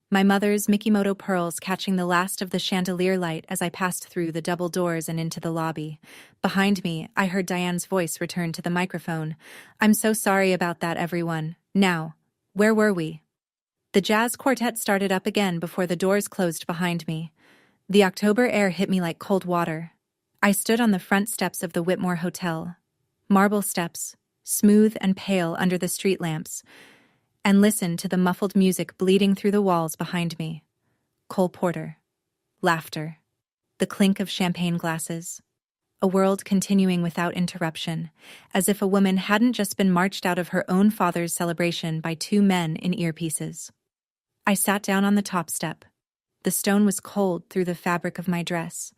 My mother's Mikimoto pearls catching the last of the chandelier light as I passed through the double doors and into the lobby. Behind me, I heard Diane's voice return to the microphone. "I'm so sorry about that, everyone. Now, where were we?" The jazz quartet started up again before the doors closed behind me. The October air hit me like cold water. I stood on the front steps of the Whitmore Hotel. Marble steps, smooth and pale under the street lamps, and listened to the muffled music bleeding through the walls behind me. Cole Porter. Laughter. The clink of champagne glasses. A world continuing without interruption, as if a woman hadn't just been marched out of her own father's celebration by 2 men in earpieces. I sat down on the top step. The stone was cold through the fabric of my dress.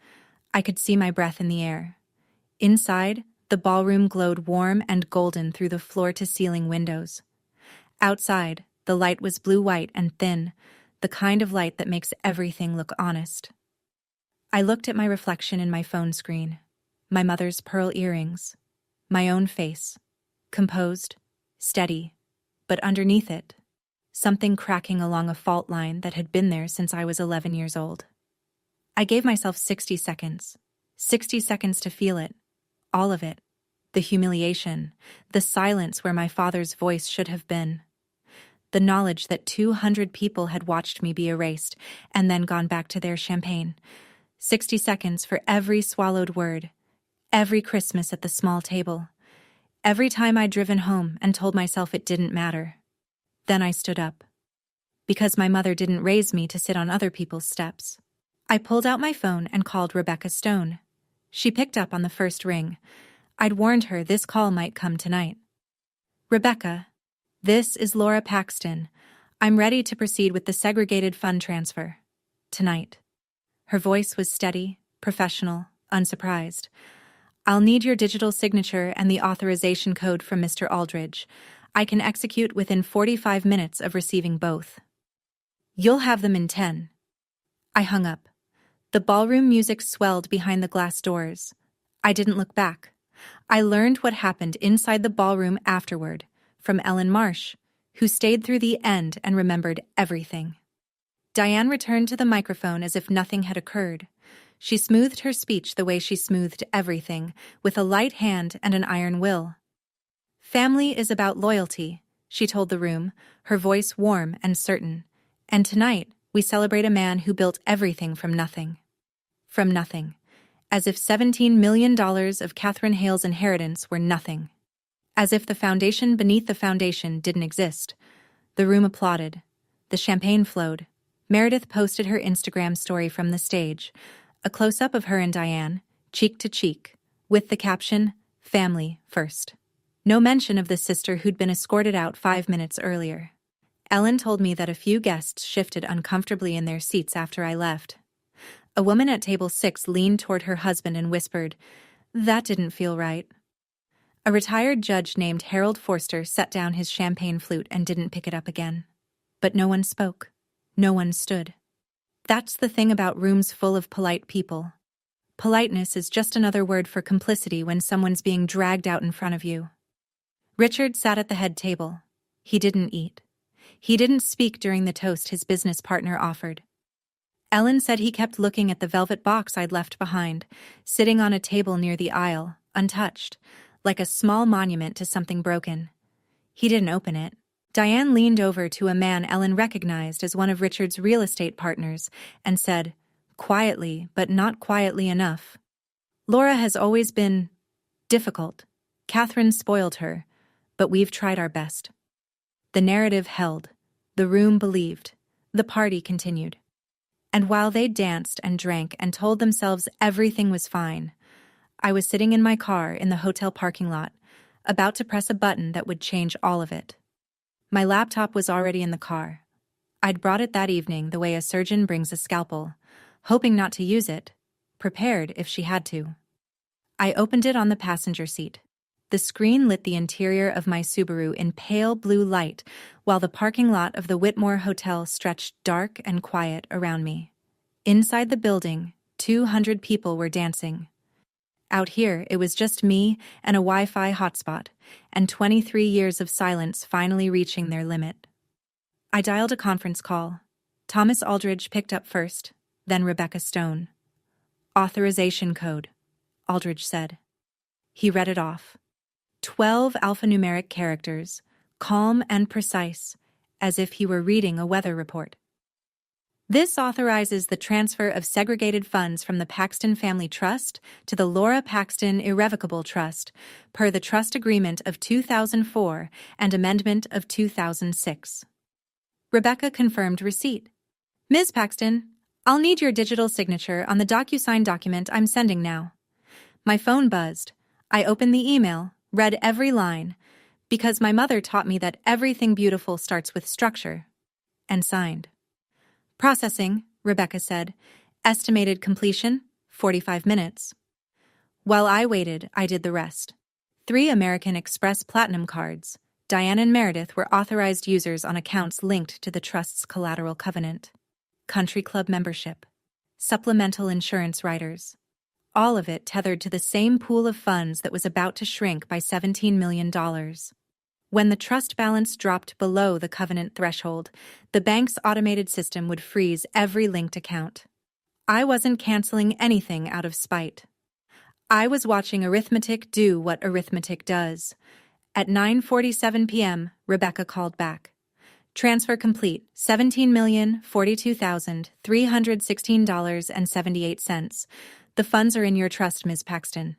I could see my breath in the air. Inside, the ballroom glowed warm and golden through the floor-to-ceiling windows. Outside, the light was blue-white and thin, the kind of light that makes everything look honest. I looked at my reflection in my phone screen, my mother's pearl earrings, my own face, composed, steady, but underneath it, something cracking along a fault line that had been there since I was 11 years old. I gave myself 60 seconds. 60 seconds to feel it, all of it. The humiliation, the silence where my father's voice should have been. The knowledge that 200 people had watched me be erased and then gone back to their champagne. 60 seconds for every swallowed word, every Christmas at the small table, every time I'd driven home and told myself it didn't matter. Then I stood up. Because my mother didn't raise me to sit on other people's steps. I pulled out my phone and called Rebecca Stone. She picked up on the first ring. I'd warned her this call might come tonight. "Rebecca, this is Laura Paxton. I'm ready to proceed with the segregated fund transfer. Tonight." Her voice was steady, professional, unsurprised. "I'll need your digital signature and the authorization code from Mr. Aldridge. I can execute within 45 minutes of receiving both." "You'll have them in 10. I hung up. The ballroom music swelled behind the glass doors. I didn't look back. I learned what happened inside the ballroom afterward, from Ellen Marsh, who stayed through the end and remembered everything. Diane returned to the microphone as if nothing had occurred. She smoothed her speech the way she smoothed everything, with a light hand and an iron will. "Family is about loyalty," she told the room, her voice warm and certain. "And tonight, we celebrate a man who built everything from nothing." From nothing. As if $17 million of Catherine Hale's inheritance were nothing. As if the foundation beneath the foundation didn't exist. The room applauded. The champagne flowed. Meredith posted her Instagram story from the stage, a close-up of her and Diane, cheek to cheek, with the caption, "Family first." No mention of the sister who'd been escorted out 5 minutes earlier. Ellen told me that a few guests shifted uncomfortably in their seats after I left. A woman at table 6 leaned toward her husband and whispered, "That didn't feel right." A retired judge named Harold Forster set down his champagne flute and didn't pick it up again. But no one spoke. No one stood. That's the thing about rooms full of polite people. Politeness is just another word for complicity when someone's being dragged out in front of you. Richard sat at the head table. He didn't eat. He didn't speak during the toast his business partner offered. Ellen said he kept looking at the velvet box I'd left behind, sitting on a table near the aisle, untouched, like a small monument to something broken. He didn't open it. Diane leaned over to a man Ellen recognized as one of Richard's real estate partners and said, quietly, but not quietly enough, "Laura has always been difficult. Catherine spoiled her, but we've tried our best." The narrative held. The room believed. The party continued. And while they danced and drank and told themselves everything was fine, I was sitting in my car in the hotel parking lot, about to press a button that would change all of it. My laptop was already in the car. I'd brought it that evening the way a surgeon brings a scalpel, hoping not to use it, prepared if she had to. I opened it on the passenger seat. The screen lit the interior of my Subaru in pale blue light, while the parking lot of the Whitmore Hotel stretched dark and quiet around me. Inside the building, 200 people were dancing. Out here, it was just me and a Wi-Fi hotspot, and 23 years of silence finally reaching their limit. I dialed a conference call. Thomas Aldridge picked up first, then Rebecca Stone. "Authorization code," Aldridge said. He read it off. 12 alphanumeric characters, calm and precise, as if he were reading a weather report. "This authorizes the transfer of segregated funds from the Paxton Family Trust to the Laura Paxton Irrevocable Trust, per the Trust Agreement of 2004 and Amendment of 2006. Rebecca confirmed receipt. "Ms. Paxton, I'll need your digital signature on the DocuSign document I'm sending now." My phone buzzed. I opened the email, read every line, because my mother taught me that everything beautiful starts with structure, and signed. "Processing," Rebecca said. "Estimated completion, 45 minutes. While I waited, I did the rest. 3 American Express Platinum cards. Diane and Meredith were authorized users on accounts linked to the Trust's collateral covenant. Country club membership. Supplemental insurance riders. All of it tethered to the same pool of funds that was about to shrink by $17 million. When the trust balance dropped below the covenant threshold, the bank's automated system would freeze every linked account. I wasn't canceling anything out of spite. I was watching arithmetic do what arithmetic does. At 9:47 p.m., Rebecca called back. "Transfer complete, $17,042,316.78. The funds are in your trust, Ms. Paxton."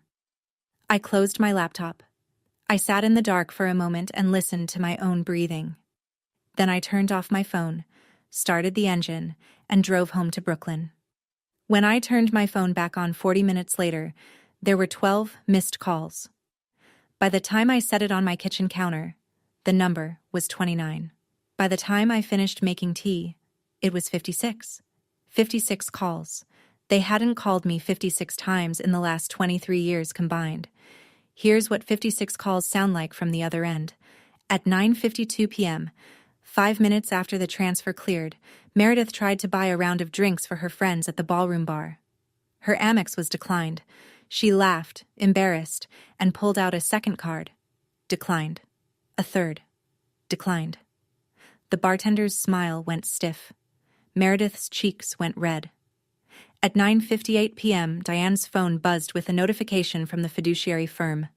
I closed my laptop. I sat in the dark for a moment and listened to my own breathing. Then I turned off my phone, started the engine, and drove home to Brooklyn. When I turned my phone back on 40 minutes later, there were 12 missed calls. By the time I set it on my kitchen counter, the number was 29. By the time I finished making tea, it was 56. 56 calls. They hadn't called me 56 times in the last 23 years combined. Here's what 56 calls sound like from the other end. At 9:52 p.m., 5 minutes after the transfer cleared, Meredith tried to buy a round of drinks for her friends at the ballroom bar. Her Amex was declined. She laughed, embarrassed, and pulled out a second card. Declined. A third. Declined. The bartender's smile went stiff. Meredith's cheeks went red. At 9:58 p.m., Diane's phone buzzed with a notification from the fiduciary firm.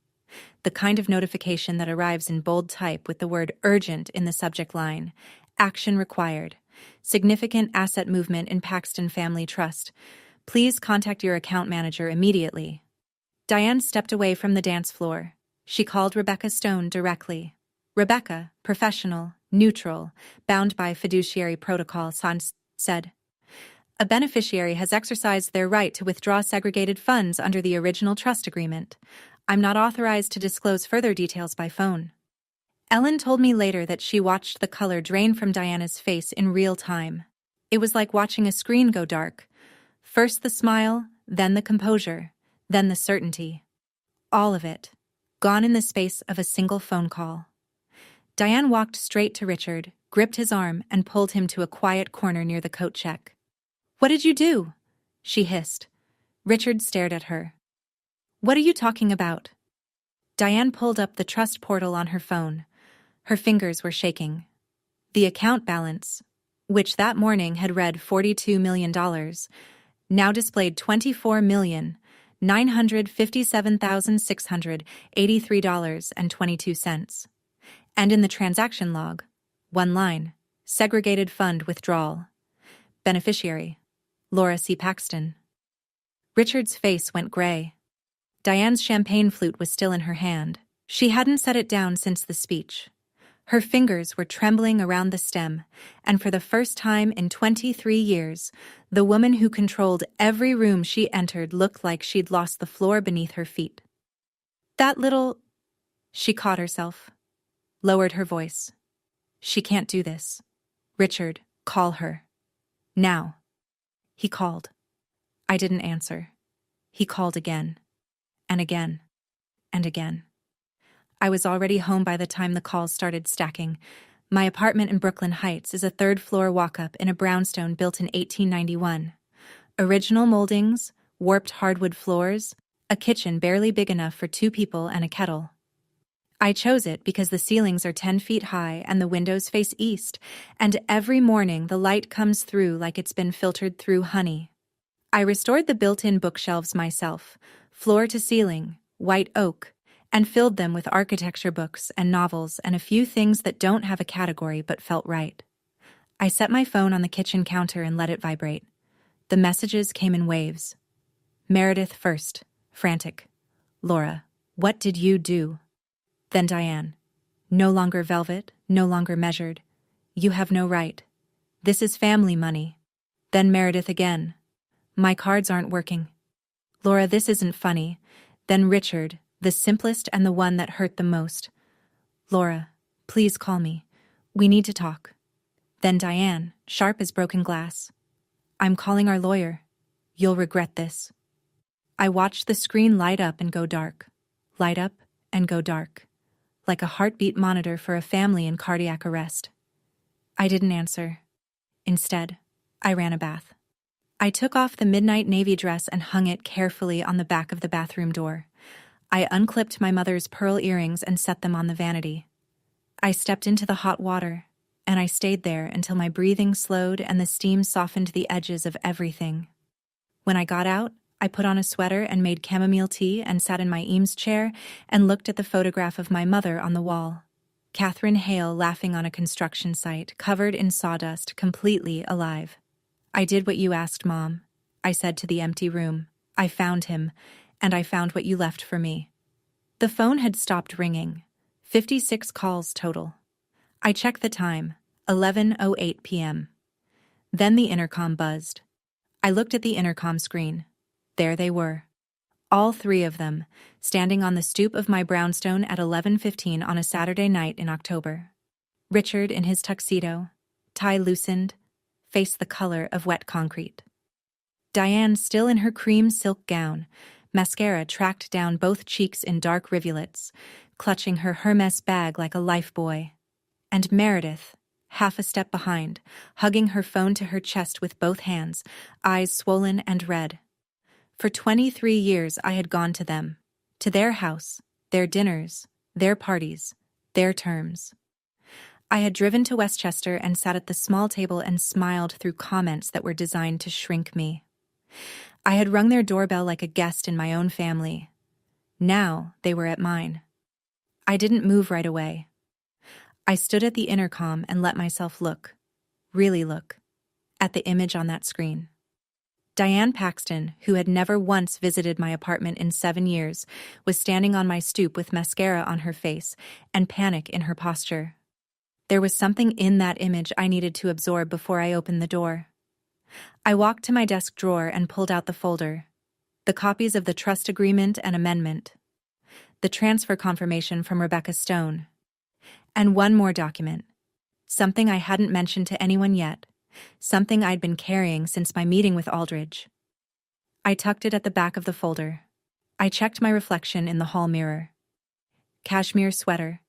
The kind of notification that arrives in bold type with the word urgent in the subject line. Action required. Significant asset movement in Paxton Family Trust. Please contact your account manager immediately. Diane stepped away from the dance floor. She called Rebecca Stone directly. Rebecca, professional, neutral, bound by fiduciary protocol, said, "A beneficiary has exercised their right to withdraw segregated funds under the original trust agreement. I'm not authorized to disclose further details by phone." Ellen told me later that she watched the color drain from Diana's face in real time. It was like watching a screen go dark. First the smile, then the composure, then the certainty. All of it. gone in the space of a single phone call. Diane walked straight to Richard, gripped his arm, and pulled him to a quiet corner near the coat check. "What did you do?" she hissed. Richard stared at her. "What are you talking about?" Diane pulled up the trust portal on her phone. Her fingers were shaking. The account balance, which that morning had read $42 million, now displayed $24,957,683.22. And in the transaction log, one line, segregated fund withdrawal. Beneficiary, Laura C. Paxton. Richard's face went gray. Diane's champagne flute was still in her hand. She hadn't set it down since the speech. Her fingers were trembling around the stem, and for the first time in 23 years, the woman who controlled every room she entered looked like she'd lost the floor beneath her feet. "That little—" She caught herself, lowered her voice. "She can't do this. Richard, call her. Now." He called. I didn't answer. He called again, and again, and again. I was already home by the time the calls started stacking. My apartment in Brooklyn Heights is a third-floor walk-up in a brownstone built in 1891. Original moldings, warped hardwood floors, a kitchen barely big enough for 2 people and a kettle. I chose it because the ceilings are 10 feet high and the windows face east, and every morning the light comes through like it's been filtered through honey. I restored the built-in bookshelves myself, floor to ceiling, white oak, and filled them with architecture books and novels and a few things that don't have a category but felt right. I set my phone on the kitchen counter and let it vibrate. The messages came in waves. Meredith first, frantic. "Laura, what did you do?" Then Diane. "No longer velvet, no longer measured. You have no right. This is family money." Then Meredith again. "My cards aren't working." "Laura, this isn't funny." Then Richard, the simplest and the one that hurt the most. "Laura, please call me. We need to talk." Then Diane, sharp as broken glass. "I'm calling our lawyer. You'll regret this." I watched the screen light up and go dark. Light up and go dark. Like a heartbeat monitor for a family in cardiac arrest. I didn't answer. Instead, I ran a bath. I took off the midnight navy dress and hung it carefully on the back of the bathroom door. I unclipped my mother's pearl earrings and set them on the vanity. I stepped into the hot water, and I stayed there until my breathing slowed and the steam softened the edges of everything. When I got out, I put on a sweater and made chamomile tea and sat in my Eames chair and looked at the photograph of my mother on the wall. Catherine Hale laughing on a construction site, covered in sawdust, completely alive. "I did what you asked, Mom," I said to the empty room. "I found him, and I found what you left for me." The phone had stopped ringing. 56 calls total. I checked the time, 11:08 p.m. Then the intercom buzzed. I looked at the intercom screen. There they were. All 3 of them, standing on the stoop of my brownstone at 11:15 on a Saturday night in October. Richard in his tuxedo, tie loosened, face the color of wet concrete. Diane still in her cream silk gown, mascara tracked down both cheeks in dark rivulets, clutching her Hermes bag like a lifebuoy. And Meredith, half a step behind, hugging her phone to her chest with both hands, eyes swollen and red. For 23 years I had gone to them, to their house, their dinners, their parties, their terms. I had driven to Westchester and sat at the small table and smiled through comments that were designed to shrink me. I had rung their doorbell like a guest in my own family. Now they were at mine. I didn't move right away. I stood at the intercom and let myself look, really look, at the image on that screen. Diane Paxton, who had never once visited my apartment in 7 years, was standing on my stoop with mascara on her face and panic in her posture. There was something in that image I needed to absorb before I opened the door. I walked to my desk drawer and pulled out the folder, the copies of the trust agreement and amendment, the transfer confirmation from Rebecca Stone, and one more document, something I hadn't mentioned to anyone yet, something I'd been carrying since my meeting with Aldridge. I tucked it at the back of the folder. I checked my reflection in the hall mirror. cashmere sweater,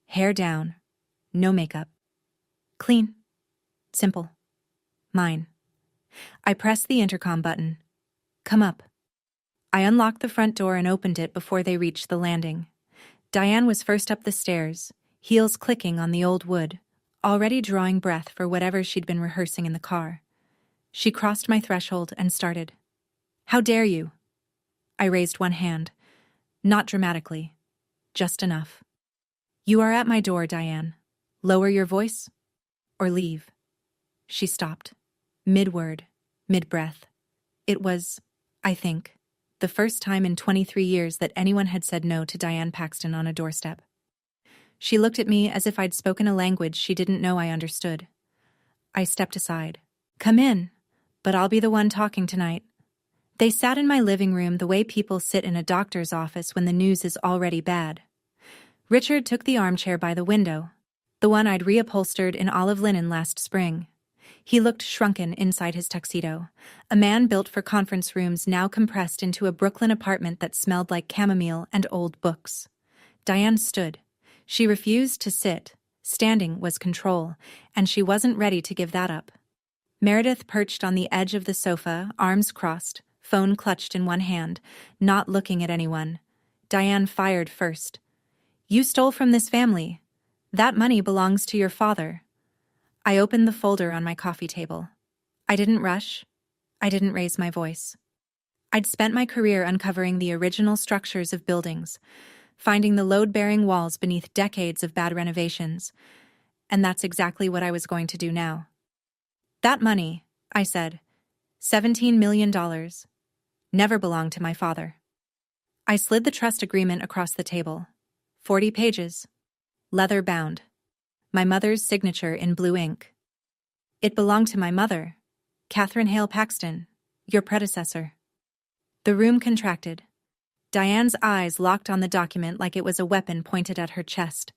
hair down, no makeup. Clean. Simple. Mine. I pressed the intercom button. Come up. I unlocked the front door and opened it before they reached the landing. Diane was first up the stairs, heels clicking on the old wood, already drawing breath for whatever she'd been rehearsing in the car. She crossed my threshold and started. How dare you? I raised one hand. Not dramatically. Just enough. You are at my door, Diane. Lower your voice or leave. She stopped. Mid-word, mid-breath. It was, I think, the first time in 23 years that anyone had said no to Diane Paxton on a doorstep. She looked at me as if I'd spoken a language she didn't know I understood. I stepped aside. Come in, but I'll be the one talking tonight. They sat in my living room the way people sit in a doctor's office when the news is already bad. Richard took the armchair by the window, the one I'd reupholstered in olive linen last spring. He looked shrunken inside his tuxedo, a man built for conference rooms now compressed into a Brooklyn apartment that smelled like chamomile and old books. Diane stood. She refused to sit. Standing was control, and she wasn't ready to give that up. Meredith perched on the edge of the sofa, arms crossed, phone clutched in one hand, not looking at anyone. Diane fired first. You stole from this family. That money belongs to your father. I opened the folder on my coffee table. I didn't rush. I didn't raise my voice. I'd spent my career uncovering the original structures of buildings, finding the load-bearing walls beneath decades of bad renovations, and that's exactly what I was going to do now. That money, I said, $17 million, never belonged to my father. I slid the trust agreement across the table. 40 pages. Leather-bound. My mother's signature in blue ink. It belonged to my mother, Catherine Hale Paxton, your predecessor. The room contracted. Diane's eyes locked on the document like it was a weapon pointed at her chest.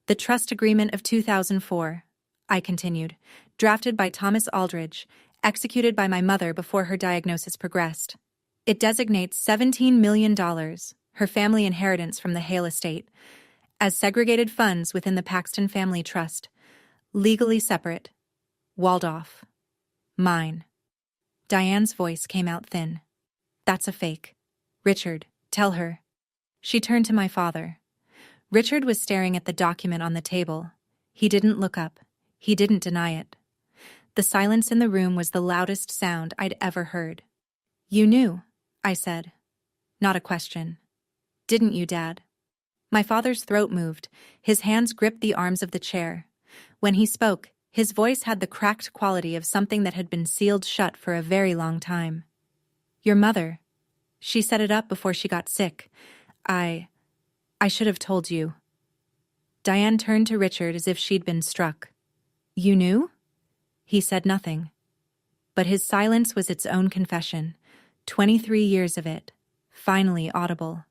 The trust agreement of 2004, I continued, drafted by Thomas Aldridge, executed by my mother before her diagnosis progressed. It designates $17 million, her family inheritance from the Hale estate, as segregated funds within the Paxton Family Trust, legally separate, walled off. Mine. Diane's voice came out thin. That's a fake. Richard, tell her. She turned to my father. Richard was staring at the document on the table. He didn't look up. He didn't deny it. The silence in the room was the loudest sound I'd ever heard. You knew, I said. Not a question. Didn't you, Dad? My father's throat moved. His hands gripped the arms of the chair. When he spoke, his voice had the cracked quality of something that had been sealed shut for a very long time. Your mother. She set it up before she got sick. I should have told you. Diane turned to Richard as if she'd been struck. You knew? He said nothing. But his silence was its own confession. 23 years of it, finally audible.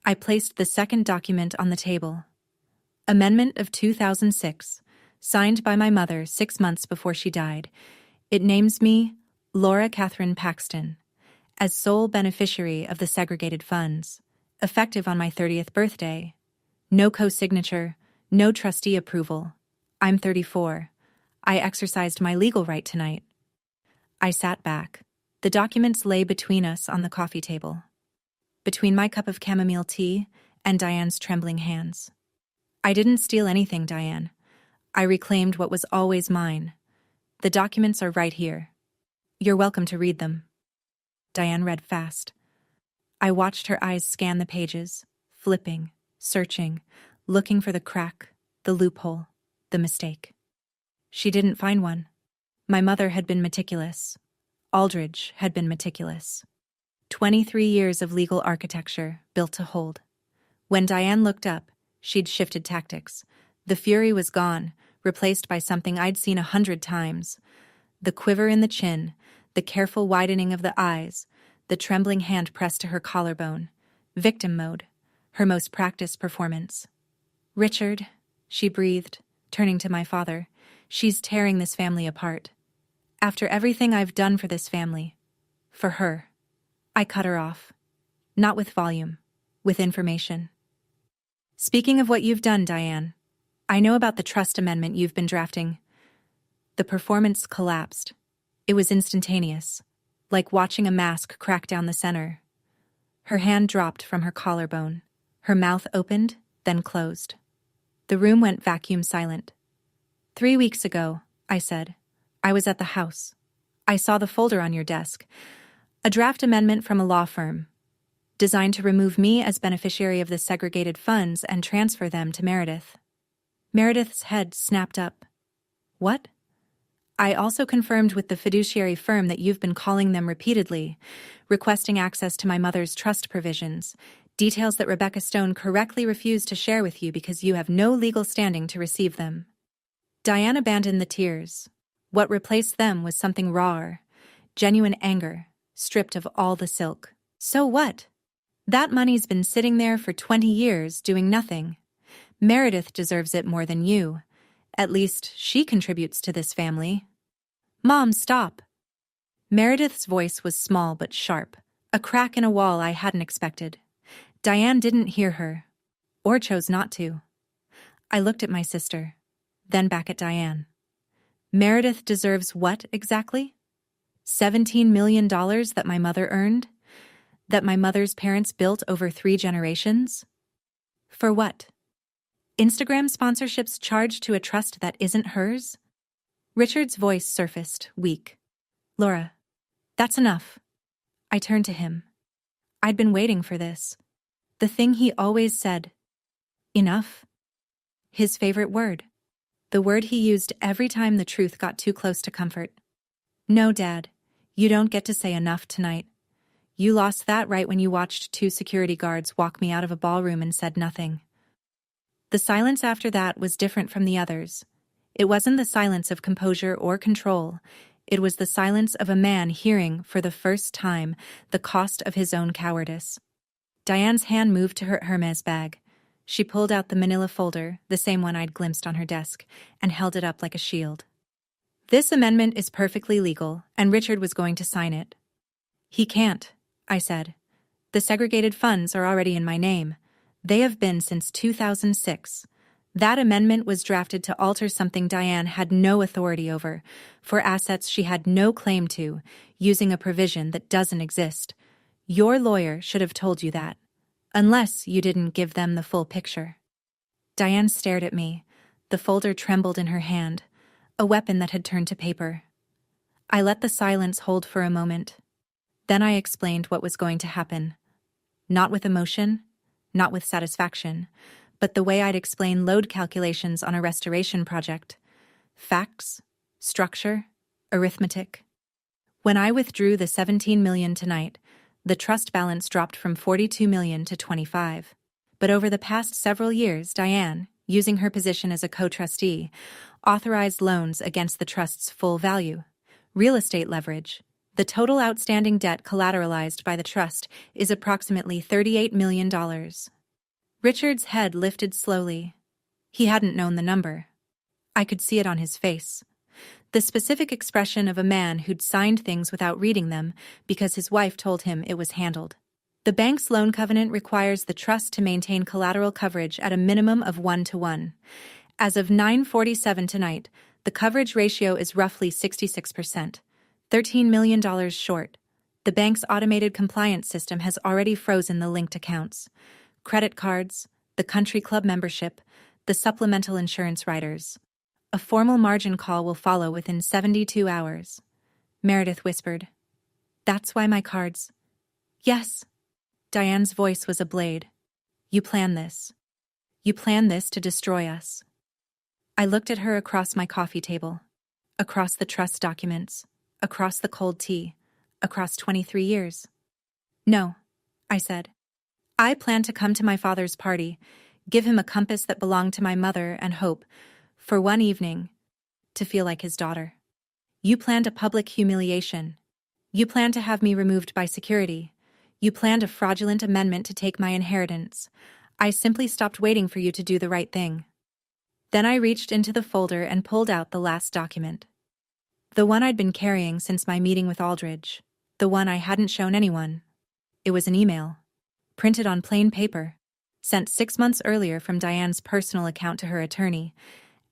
I placed the second document on the table. Amendment of 2006, signed by my mother 6 months before she died. It names me Laura Catherine Paxton as sole beneficiary of the segregated funds, effective on my 30th birthday. No co-signature, no trustee approval. I'm 34. I exercised my legal right tonight. I sat back. The documents lay between us on the coffee table, between my cup of chamomile tea and Diane's trembling hands. I didn't steal anything, Diane. I reclaimed what was always mine. The documents are right here. You're welcome to read them. Diane read fast. I watched her eyes scan the pages, flipping, searching, looking for the crack, the loophole, the mistake. She didn't find one. My mother had been meticulous. Aldridge had been meticulous. 23 years of legal architecture built to hold. When Diane looked up, she'd shifted tactics. The fury was gone, replaced by something I'd seen 100 times. The quiver in the chin, the careful widening of the eyes, the trembling hand pressed to her collarbone. Victim mode, her most practiced performance. Richard, she breathed, turning to my father, she's tearing this family apart. After everything I've done for this family, for her, I cut her off. Not with volume, with information. Speaking of what you've done, Diane, I know about the trust amendment you've been drafting. The performance collapsed. It was instantaneous, like watching a mask crack down the center. Her hand dropped from her collarbone. Her mouth opened, then closed. The room went vacuum silent. 3 weeks ago, I said, I was at the house. I saw the folder on your desk. A draft amendment from a law firm, designed to remove me as beneficiary of the segregated funds and transfer them to Meredith. Meredith's head snapped up. What? I also confirmed with the fiduciary firm that you've been calling them repeatedly, requesting access to my mother's trust provisions, details that Rebecca Stone correctly refused to share with you because you have no legal standing to receive them. Diane abandoned the tears. What replaced them was something rawer, genuine anger, stripped of all the silk. So what? That money's been sitting there for 20 years doing nothing. Meredith deserves it more than you. At least, she contributes to this family. Mom, stop. Meredith's voice was small but sharp, a crack in a wall I hadn't expected. Diane didn't hear her, or chose not to. I looked at my sister, then back at Diane. Meredith deserves what exactly? $17 million that my mother earned? That my mother's parents built over 3 generations? For what? Instagram sponsorships charged to a trust that isn't hers? Richard's voice surfaced, weak. Laura, that's enough. I turned to him. I'd been waiting for this. The thing he always said. Enough. His favorite word. The word he used every time the truth got too close to comfort. No, Dad, you don't get to say enough tonight. You lost that right when you watched 2 security guards walk me out of a ballroom and said nothing. The silence after that was different from the others. It wasn't the silence of composure or control. It was the silence of a man hearing, for the first time, the cost of his own cowardice. Diane's hand moved to her Hermes bag. She pulled out the manila folder, the same one I'd glimpsed on her desk, and held it up like a shield. This amendment is perfectly legal, and Richard was going to sign it. He can't, I said. The segregated funds are already in my name. They have been since 2006. That amendment was drafted to alter something Diane had no authority over, for assets she had no claim to, using a provision that doesn't exist. Your lawyer should have told you that, unless you didn't give them the full picture. Diane stared at me. The folder trembled in her hand, a weapon that had turned to paper. I let the silence hold for a moment. Then I explained what was going to happen. Not with emotion, not with satisfaction, but the way I'd explain load calculations on a restoration project. Facts, structure, arithmetic. When I withdrew the $17 million tonight, the trust balance dropped from $42 million to $25. But over the past several years, Diane, using her position as a co-trustee, authorized loans against the trust's full value. Real estate leverage. The total outstanding debt collateralized by the trust is approximately $38 million. Richard's head lifted slowly. He hadn't known the number. I could see it on his face. The specific expression of a man who'd signed things without reading them because his wife told him it was handled. The bank's loan covenant requires the trust to maintain collateral coverage at a minimum of 1-to-1. As of 9:47 tonight, the coverage ratio is roughly 66%. $13 million short. The bank's automated compliance system has already frozen the linked accounts. Credit cards, the country club membership, the supplemental insurance riders. A formal margin call will follow within 72 hours. Meredith whispered. That's why my cards. Yes. Diane's voice was a blade. You plan this. You plan this to destroy us. I looked at her across my coffee table, across the trust documents, across the cold tea, across 23 years. No, I said. I plan to come to my father's party, give him a compass that belonged to my mother and Hope, for one evening, to feel like his daughter. You planned a public humiliation. You planned to have me removed by security. You planned a fraudulent amendment to take my inheritance. I simply stopped waiting for you to do the right thing. Then I reached into the folder and pulled out the last document. The one I'd been carrying since my meeting with Aldridge. The one I hadn't shown anyone. It was an email. Printed on plain paper. sent 6 months earlier from Diane's personal account to her attorney,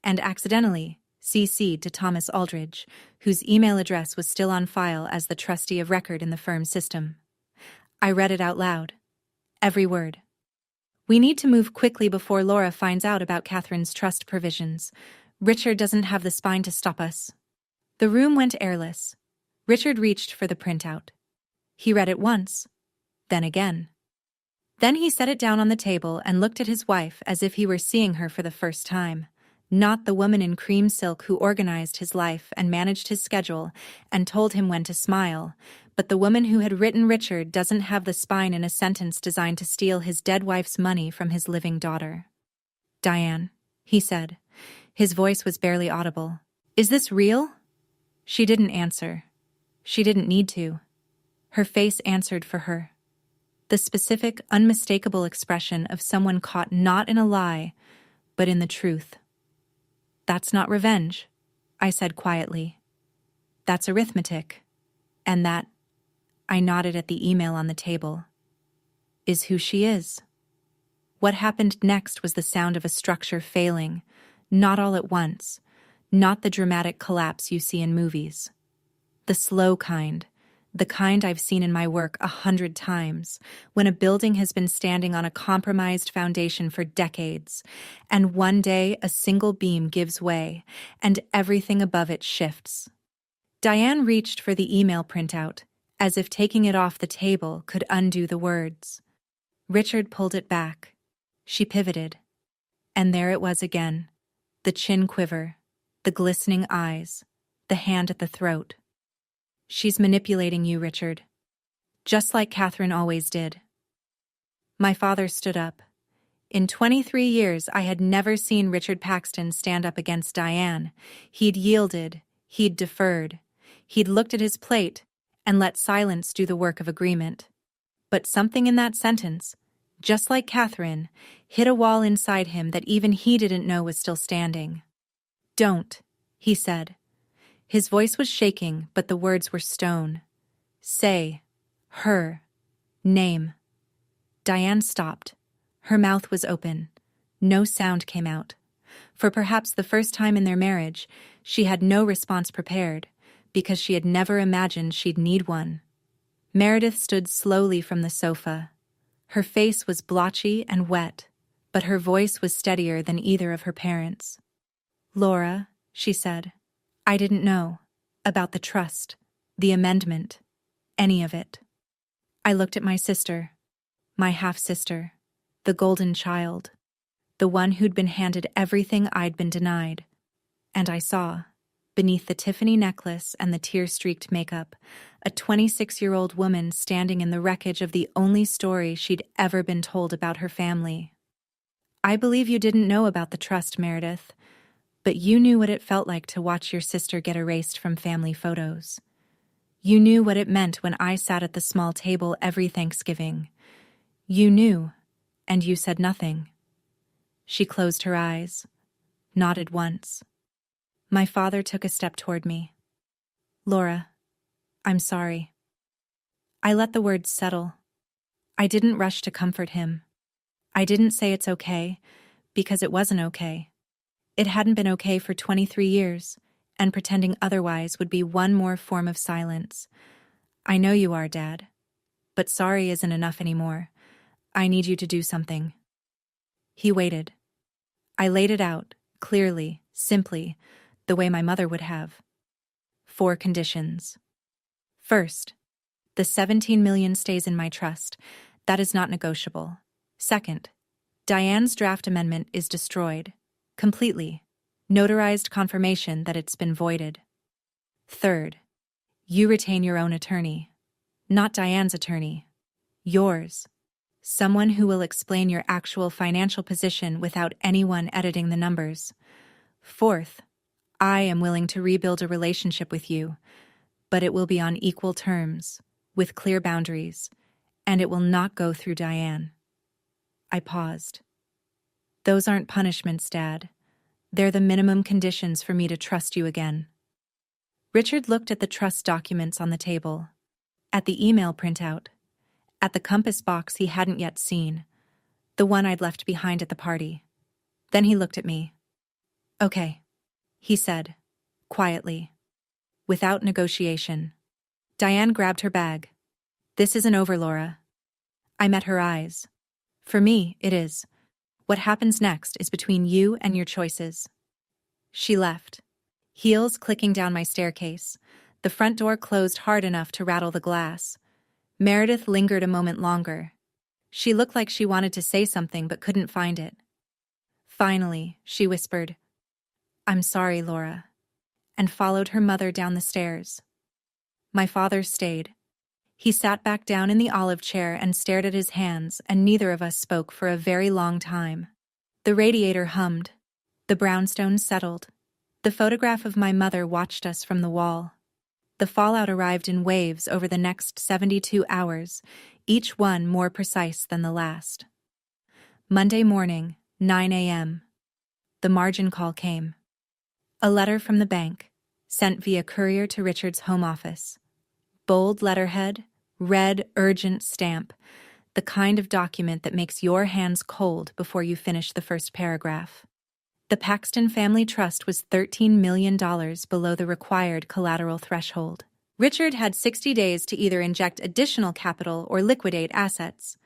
and accidentally CC'd to Thomas Aldridge, whose email address was still on file as the trustee of record in the firm's system. I read it out loud. Every word. We need to move quickly before Laura finds out about Catherine's trust provisions. Richard doesn't have the spine to stop us. The room went airless. Richard reached for the printout. He read it once, then again. Then he set it down on the table and looked at his wife as if he were seeing her for the first time. Not the woman in cream silk who organized his life and managed his schedule and told him when to smile, but the woman who had written Richard doesn't have the spine in a sentence designed to steal his dead wife's money from his living daughter. "Diane," he said. His voice was barely audible. "Is this real?" She didn't answer. She didn't need to. Her face answered for her. The specific, unmistakable expression of someone caught not in a lie, but in the truth. "That's not revenge," I said quietly. "That's arithmetic. And that," I nodded at the email on the table, "is who she is." What happened next was the sound of a structure failing, not all at once, not the dramatic collapse you see in movies. The slow kind, the kind I've seen in my work 100 times, when a building has been standing on a compromised foundation for decades, and one day a single beam gives way, and everything above it shifts. Diane reached for the email printout, as if taking it off the table could undo the words. Richard pulled it back. She pivoted. And there it was again, the chin quiver, the glistening eyes, the hand at the throat. "She's manipulating you, Richard. Just like Catherine always did." My father stood up. In 23 years, I had never seen Richard Paxton stand up against Diane. He'd yielded, he'd deferred, he'd looked at his plate and let silence do the work of agreement. But something in that sentence, just like Catherine, hit a wall inside him that even he didn't know was still standing. "Don't," he said. His voice was shaking, but the words were stone. "Say, her, name." Diane stopped. Her mouth was open. No sound came out. For perhaps the first time in their marriage, she had no response prepared, because she had never imagined she'd need one. Meredith stood slowly from the sofa. Her face was blotchy and wet, but her voice was steadier than either of her parents. "Laura," she said, "I didn't know about the trust, the amendment, any of it." I looked at my sister, my half-sister, the golden child, the one who'd been handed everything I'd been denied, and I saw, beneath the Tiffany necklace and the tear-streaked makeup, a 26-year-old woman standing in the wreckage of the only story she'd ever been told about her family. "I believe you didn't know about the trust, Meredith, but you knew what it felt like to watch your sister get erased from family photos. You knew what it meant when I sat at the small table every Thanksgiving. You knew, and you said nothing." She closed her eyes, nodded once. My father took a step toward me. "Laura, I'm sorry." I let the words settle. I didn't rush to comfort him. I didn't say it's okay, because it wasn't okay. It hadn't been okay for 23 years, and pretending otherwise would be one more form of silence. "I know you are, Dad, but sorry isn't enough anymore. I need you to do something." He waited. I laid it out, clearly, simply, the way my mother would have. 4 conditions. First, the $17 million stays in my trust. That is not negotiable. Second, Diane's draft amendment is destroyed. Completely. Notarized confirmation that it's been voided. Third, you retain your own attorney. Not Diane's attorney. Yours. Someone who will explain your actual financial position without anyone editing the numbers. Fourth, I am willing to rebuild a relationship with you, but it will be on equal terms, with clear boundaries, and it will not go through Diane. I paused. "Those aren't punishments, Dad. They're the minimum conditions for me to trust you again." Richard looked at the trust documents on the table, at the email printout, at the compass box he hadn't yet seen. the one I'd left behind at the party. Then he looked at me. "Okay," he said, quietly, without negotiation. Diane grabbed her bag. "This isn't over, Laura." I met her eyes. "For me, it is. What happens next is between you and your choices." She left, heels clicking down my staircase. The front door closed hard enough to rattle the glass. Meredith lingered a moment longer. She looked like she wanted to say something but couldn't find it. Finally, she whispered, "I'm sorry, Laura," and followed her mother down the stairs. My father stayed. He sat back down in the olive chair and stared at his hands, and neither of us spoke for a very long time. The radiator hummed. The brownstones settled. The photograph of my mother watched us from the wall. The fallout arrived in waves over the next 72 hours, each one more precise than the last. Monday morning, 9 a.m. The margin call came. A letter from the bank, sent via courier to Richard's home office. Bold letterhead, red urgent stamp, the kind of document that makes your hands cold before you finish the first paragraph. The Paxton Family Trust was $13 million below the required collateral threshold. Richard had 60 days to either inject additional capital or liquidate assets.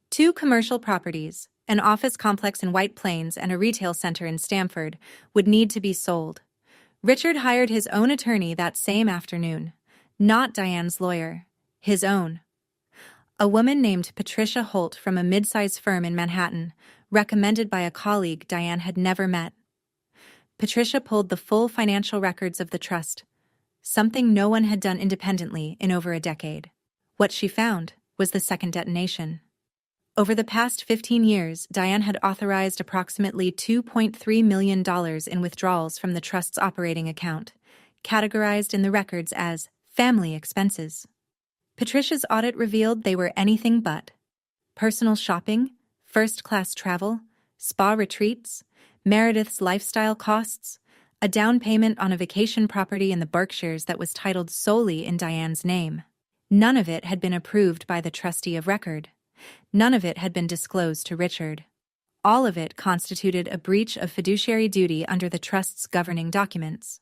2 commercial properties, an office complex in White Plains and a retail center in Stamford, would need to be sold. Richard hired his own attorney that same afternoon. Not Diane's lawyer, his own. A woman named Patricia Holt from a mid-sized firm in Manhattan, recommended by a colleague Diane had never met. Patricia pulled the full financial records of the trust, something no one had done independently in over a decade. What she found was the second detonation. Over the past 15 years, Diane had authorized approximately $2.3 million in withdrawals from the trust's operating account, categorized in the records as family expenses. Patricia's audit revealed they were anything but. Personal shopping, first-class travel, spa retreats, Meredith's lifestyle costs, a down payment on a vacation property in the Berkshires that was titled solely in Diane's name. None of it had been approved by the trustee of record. None of it had been disclosed to Richard. All of it constituted a breach of fiduciary duty under the trust's governing documents.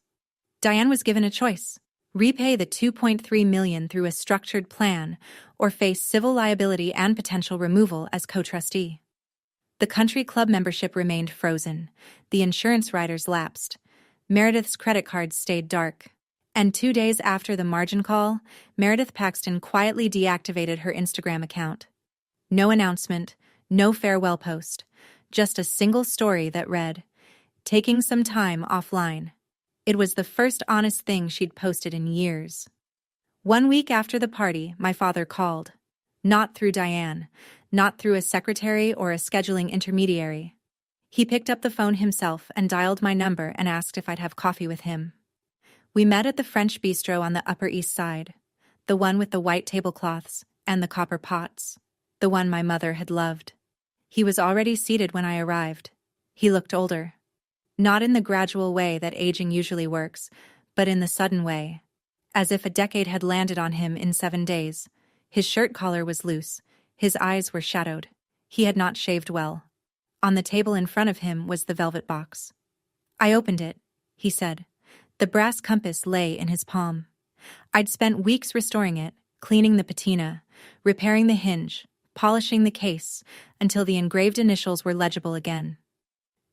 Diane was given a choice: repay the $2.3 million through a structured plan or face civil liability and potential removal as co-trustee. The country club membership remained frozen. The insurance riders lapsed. Meredith's credit cards stayed dark. And 2 days after the margin call, Meredith Paxton quietly deactivated her Instagram account. No announcement, no farewell post, just a single story that read, "Taking some time offline." It was the first honest thing she'd posted in years. 1 week after the party, my father called. Not through Diane, not through a secretary or a scheduling intermediary. He picked up the phone himself and dialed my number and asked if I'd have coffee with him. We met at the French bistro on the Upper East Side, the one with the white tablecloths and the copper pots, the one my mother had loved. He was already seated when I arrived. He looked older. Not in the gradual way that aging usually works, but in the sudden way, as if a decade had landed on him in 7 days. His shirt collar was loose. His eyes were shadowed. He had not shaved well. On the table in front of him was the velvet box. "I opened it," he said. The brass compass lay in his palm. I'd spent weeks restoring it, cleaning the patina, repairing the hinge, polishing the case, until the engraved initials were legible again.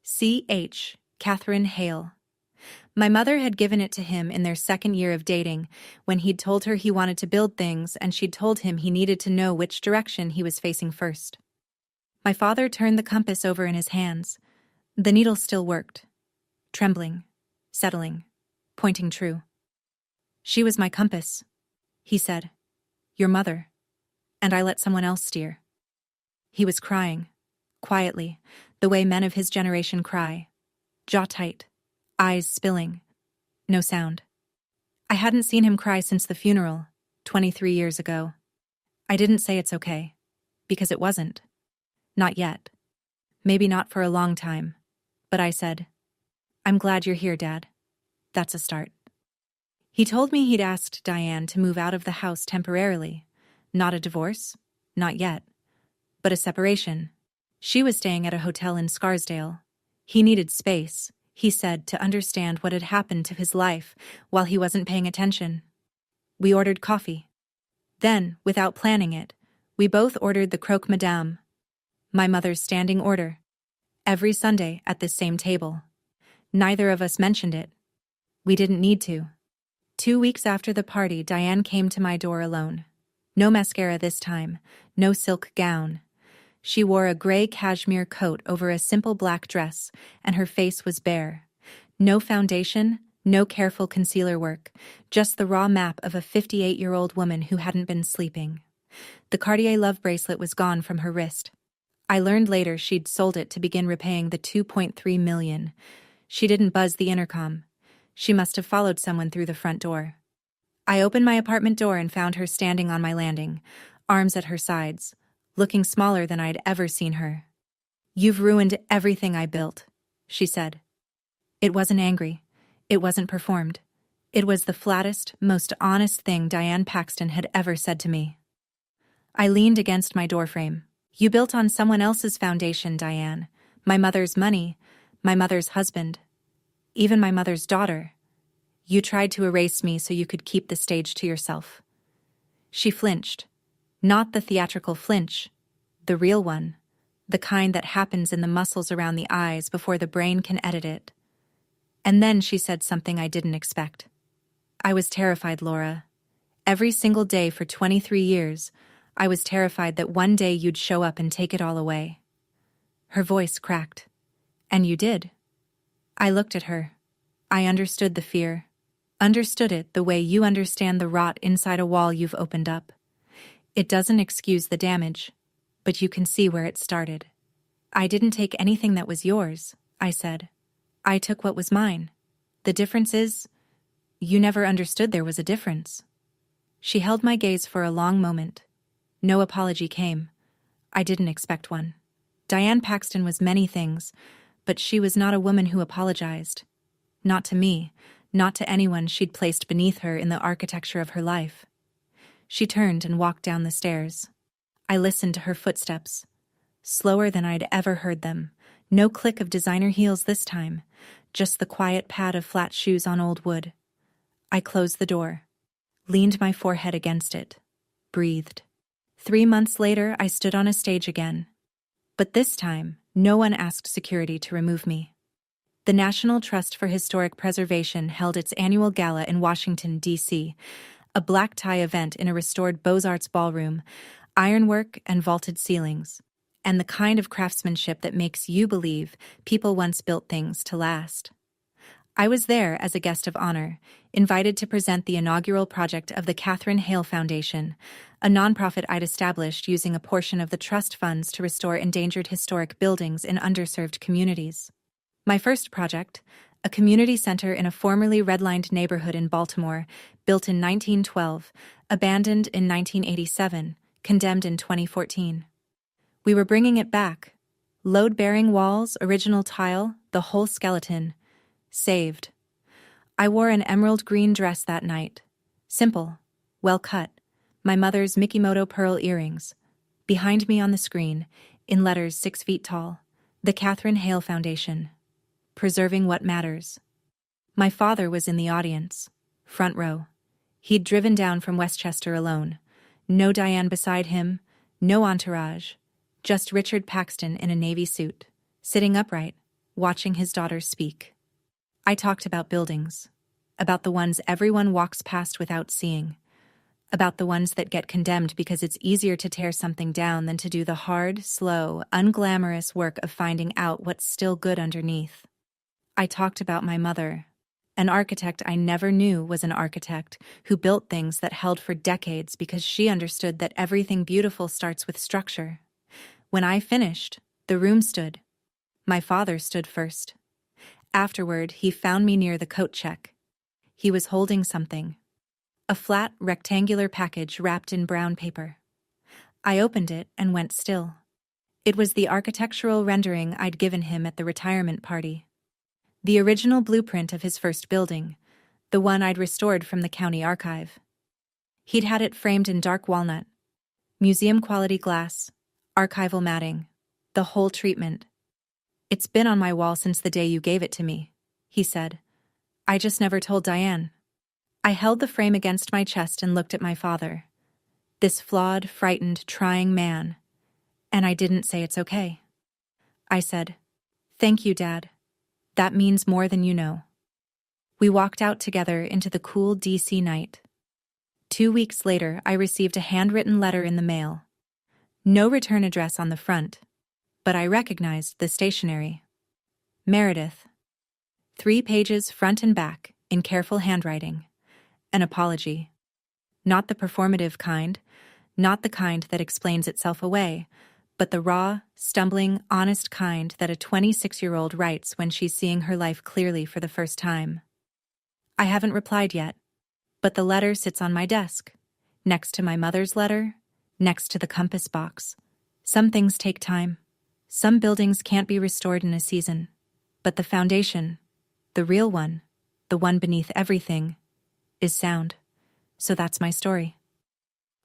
C.H. Catherine Hale. My mother had given it to him in their second year of dating, when he'd told her he wanted to build things and she'd told him he needed to know which direction he was facing first. My father turned the compass over in his hands. The needle still worked. Trembling, settling, pointing true. "She was my compass," he said. "Your mother. And I let someone else steer." He was crying, quietly, the way men of his generation cry. Jaw tight, eyes spilling. No sound. I hadn't seen him cry since the funeral, 23 years ago. I didn't say it's okay, because it wasn't. Not yet. Maybe not for a long time. But I said, "I'm glad you're here, Dad. That's a start." He told me he'd asked Diane to move out of the house temporarily. Not a divorce, not yet, but a separation. She was staying at a hotel in Scarsdale. He needed space, he said, to understand what had happened to his life while he wasn't paying attention. We ordered coffee. Then, without planning it, we both ordered the croque madame, my mother's standing order, every Sunday at this same table. Neither of us mentioned it. We didn't need to. 2 weeks after the party, Diane came to my door alone. No mascara this time, no silk gown. She wore a gray cashmere coat over a simple black dress, and her face was bare. No foundation, no careful concealer work, just the raw map of a 58-year-old woman who hadn't been sleeping. The Cartier love bracelet was gone from her wrist. I learned later she'd sold it to begin repaying the $2.3 million. She didn't buzz the intercom. She must have followed someone through the front door. I opened my apartment door and found her standing on my landing, arms at her sides, looking smaller than I'd ever seen her. "You've ruined everything I built," she said. It wasn't angry. It wasn't performed. It was the flattest, most honest thing Diane Paxton had ever said to me. I leaned against my doorframe. "You built on someone else's foundation, Diane. My mother's money, my mother's husband, even my mother's daughter. You tried to erase me so you could keep the stage to yourself." She flinched. Not the theatrical flinch, the real one, the kind that happens in the muscles around the eyes before the brain can edit it. And then she said something I didn't expect. "I was terrified, Laura. Every single day for 23 years, I was terrified that one day you'd show up and take it all away." Her voice cracked. "And you did." I looked at her. I understood the fear. Understood it the way you understand the rot inside a wall you've opened up. It doesn't excuse the damage, but you can see where it started. "I didn't take anything that was yours," I said. "I took what was mine. The difference is, you never understood there was a difference." She held my gaze for a long moment. No apology came. I didn't expect one. Diane Paxton was many things, but she was not a woman who apologized. Not to me, not to anyone she'd placed beneath her in the architecture of her life. She turned and walked down the stairs. I listened to her footsteps, slower than I'd ever heard them. No click of designer heels this time, just the quiet pad of flat shoes on old wood. I closed the door, leaned my forehead against it, breathed. 3 months later, I stood on a stage again. But this time, no one asked security to remove me. The National Trust for Historic Preservation held its annual gala in Washington, D.C., a black tie event in a restored Beaux-Arts ballroom, ironwork and vaulted ceilings, and the kind of craftsmanship that makes you believe people once built things to last. I was there as a guest of honor, invited to present the inaugural project of the Catherine Hale Foundation, a nonprofit I'd established using a portion of the trust funds to restore endangered historic buildings in underserved communities. My first project, a community center in a formerly redlined neighborhood in Baltimore, built in 1912, abandoned in 1987, condemned in 2014. We were bringing it back. Load-bearing walls, original tile, the whole skeleton. Saved. I wore an emerald green dress that night. Simple, well cut. My mother's Mikimoto pearl earrings. Behind me on the screen, in letters 6 feet tall, the Catherine Hale Foundation. Preserving what matters. My father was in the audience, front row. He'd driven down from Westchester alone. No Diane beside him, no entourage, just Richard Paxton in a navy suit, sitting upright, watching his daughter speak. I talked about buildings, about the ones everyone walks past without seeing, about the ones that get condemned because it's easier to tear something down than to do the hard, slow, unglamorous work of finding out what's still good underneath. I talked about my mother, an architect I never knew was an architect, who built things that held for decades because she understood that everything beautiful starts with structure. When I finished, the room stood. My father stood first. Afterward, he found me near the coat check. He was holding something. A flat, rectangular package wrapped in brown paper. I opened it and went still. It was the architectural rendering I'd given him at the retirement party. The original blueprint of his first building, the one I'd restored from the county archive. He'd had it framed in dark walnut, museum-quality glass, archival matting, The whole treatment. It's been on my wall since the day you gave it to me, he said. I just never told Diane. I held the frame against my chest and looked at my father. This flawed, frightened, trying man. And I didn't say it's okay. I said, "Thank you, Dad. That means more than you know." We walked out together into the cool DC night. 2 weeks later, I received a handwritten letter in the mail. No return address on the front, but I recognized the stationery. Meredith. 3 pages front and back, in careful handwriting. An apology. Not the performative kind, not the kind that explains itself away, but the raw, stumbling, honest kind that a 26-year-old writes when she's seeing her life clearly for the first time. I haven't replied yet, but the letter sits on my desk, next to my mother's letter, next to the compass box. Some things take time. Some buildings can't be restored in a season. But the foundation, the real one, the one beneath everything, is sound. So that's my story.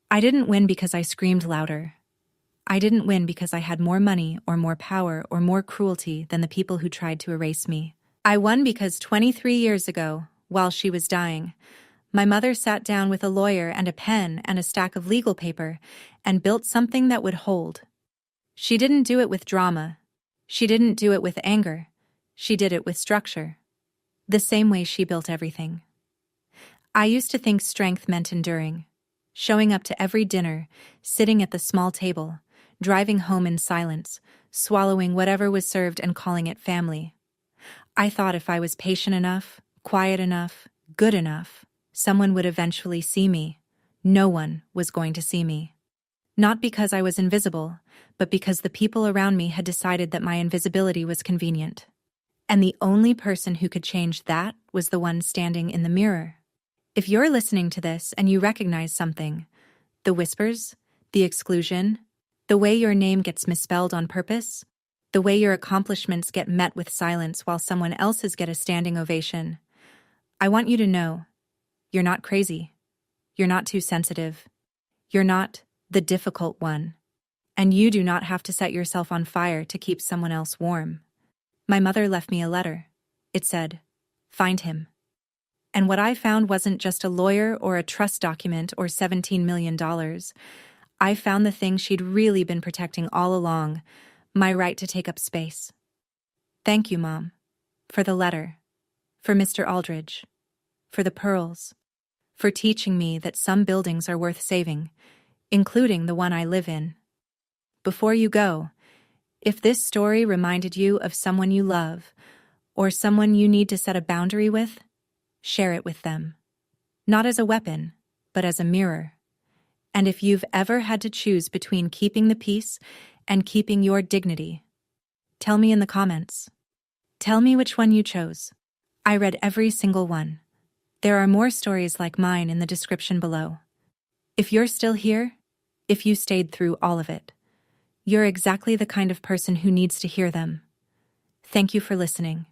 I didn't win because I screamed louder. I didn't win because I had more money or more power or more cruelty than the people who tried to erase me. I won because 23 years ago, while she was dying, my mother sat down with a lawyer and a pen and a stack of legal paper and built something that would hold. She didn't do it with drama. She didn't do it with anger. She did it with structure. The same way she built everything. I used to think strength meant enduring. Showing up to every dinner, sitting at the small table, driving home in silence, swallowing whatever was served and calling it family. I thought if I was patient enough, quiet enough, good enough, someone would eventually see me. No one was going to see me. Not because I was invisible, but because the people around me had decided that my invisibility was convenient. And the only person who could change that was the one standing in the mirror. If you're listening to this and you recognize something, the whispers, the exclusion, the way your name gets misspelled on purpose, the way your accomplishments get met with silence while someone else's get a standing ovation, I want you to know, you're not crazy. You're not too sensitive. You're not the difficult one. And you do not have to set yourself on fire to keep someone else warm. My mother left me a letter. It said, "Find him." And what I found wasn't just a lawyer or a trust document or $17 million. I found the thing she'd really been protecting all along, my right to take up space. Thank you, Mom, for the letter, for Mr. Aldridge, for the pearls, for teaching me that some buildings are worth saving, including the one I live in. Before you go, if this story reminded you of someone you love, or someone you need to set a boundary with, share it with them. Not as a weapon, but as a mirror. And if you've ever had to choose between keeping the peace and keeping your dignity, tell me in the comments. Tell me which one you chose. I read every single one. There are more stories like mine in the description below. If you're still here, if you stayed through all of it, you're exactly the kind of person who needs to hear them. Thank you for listening.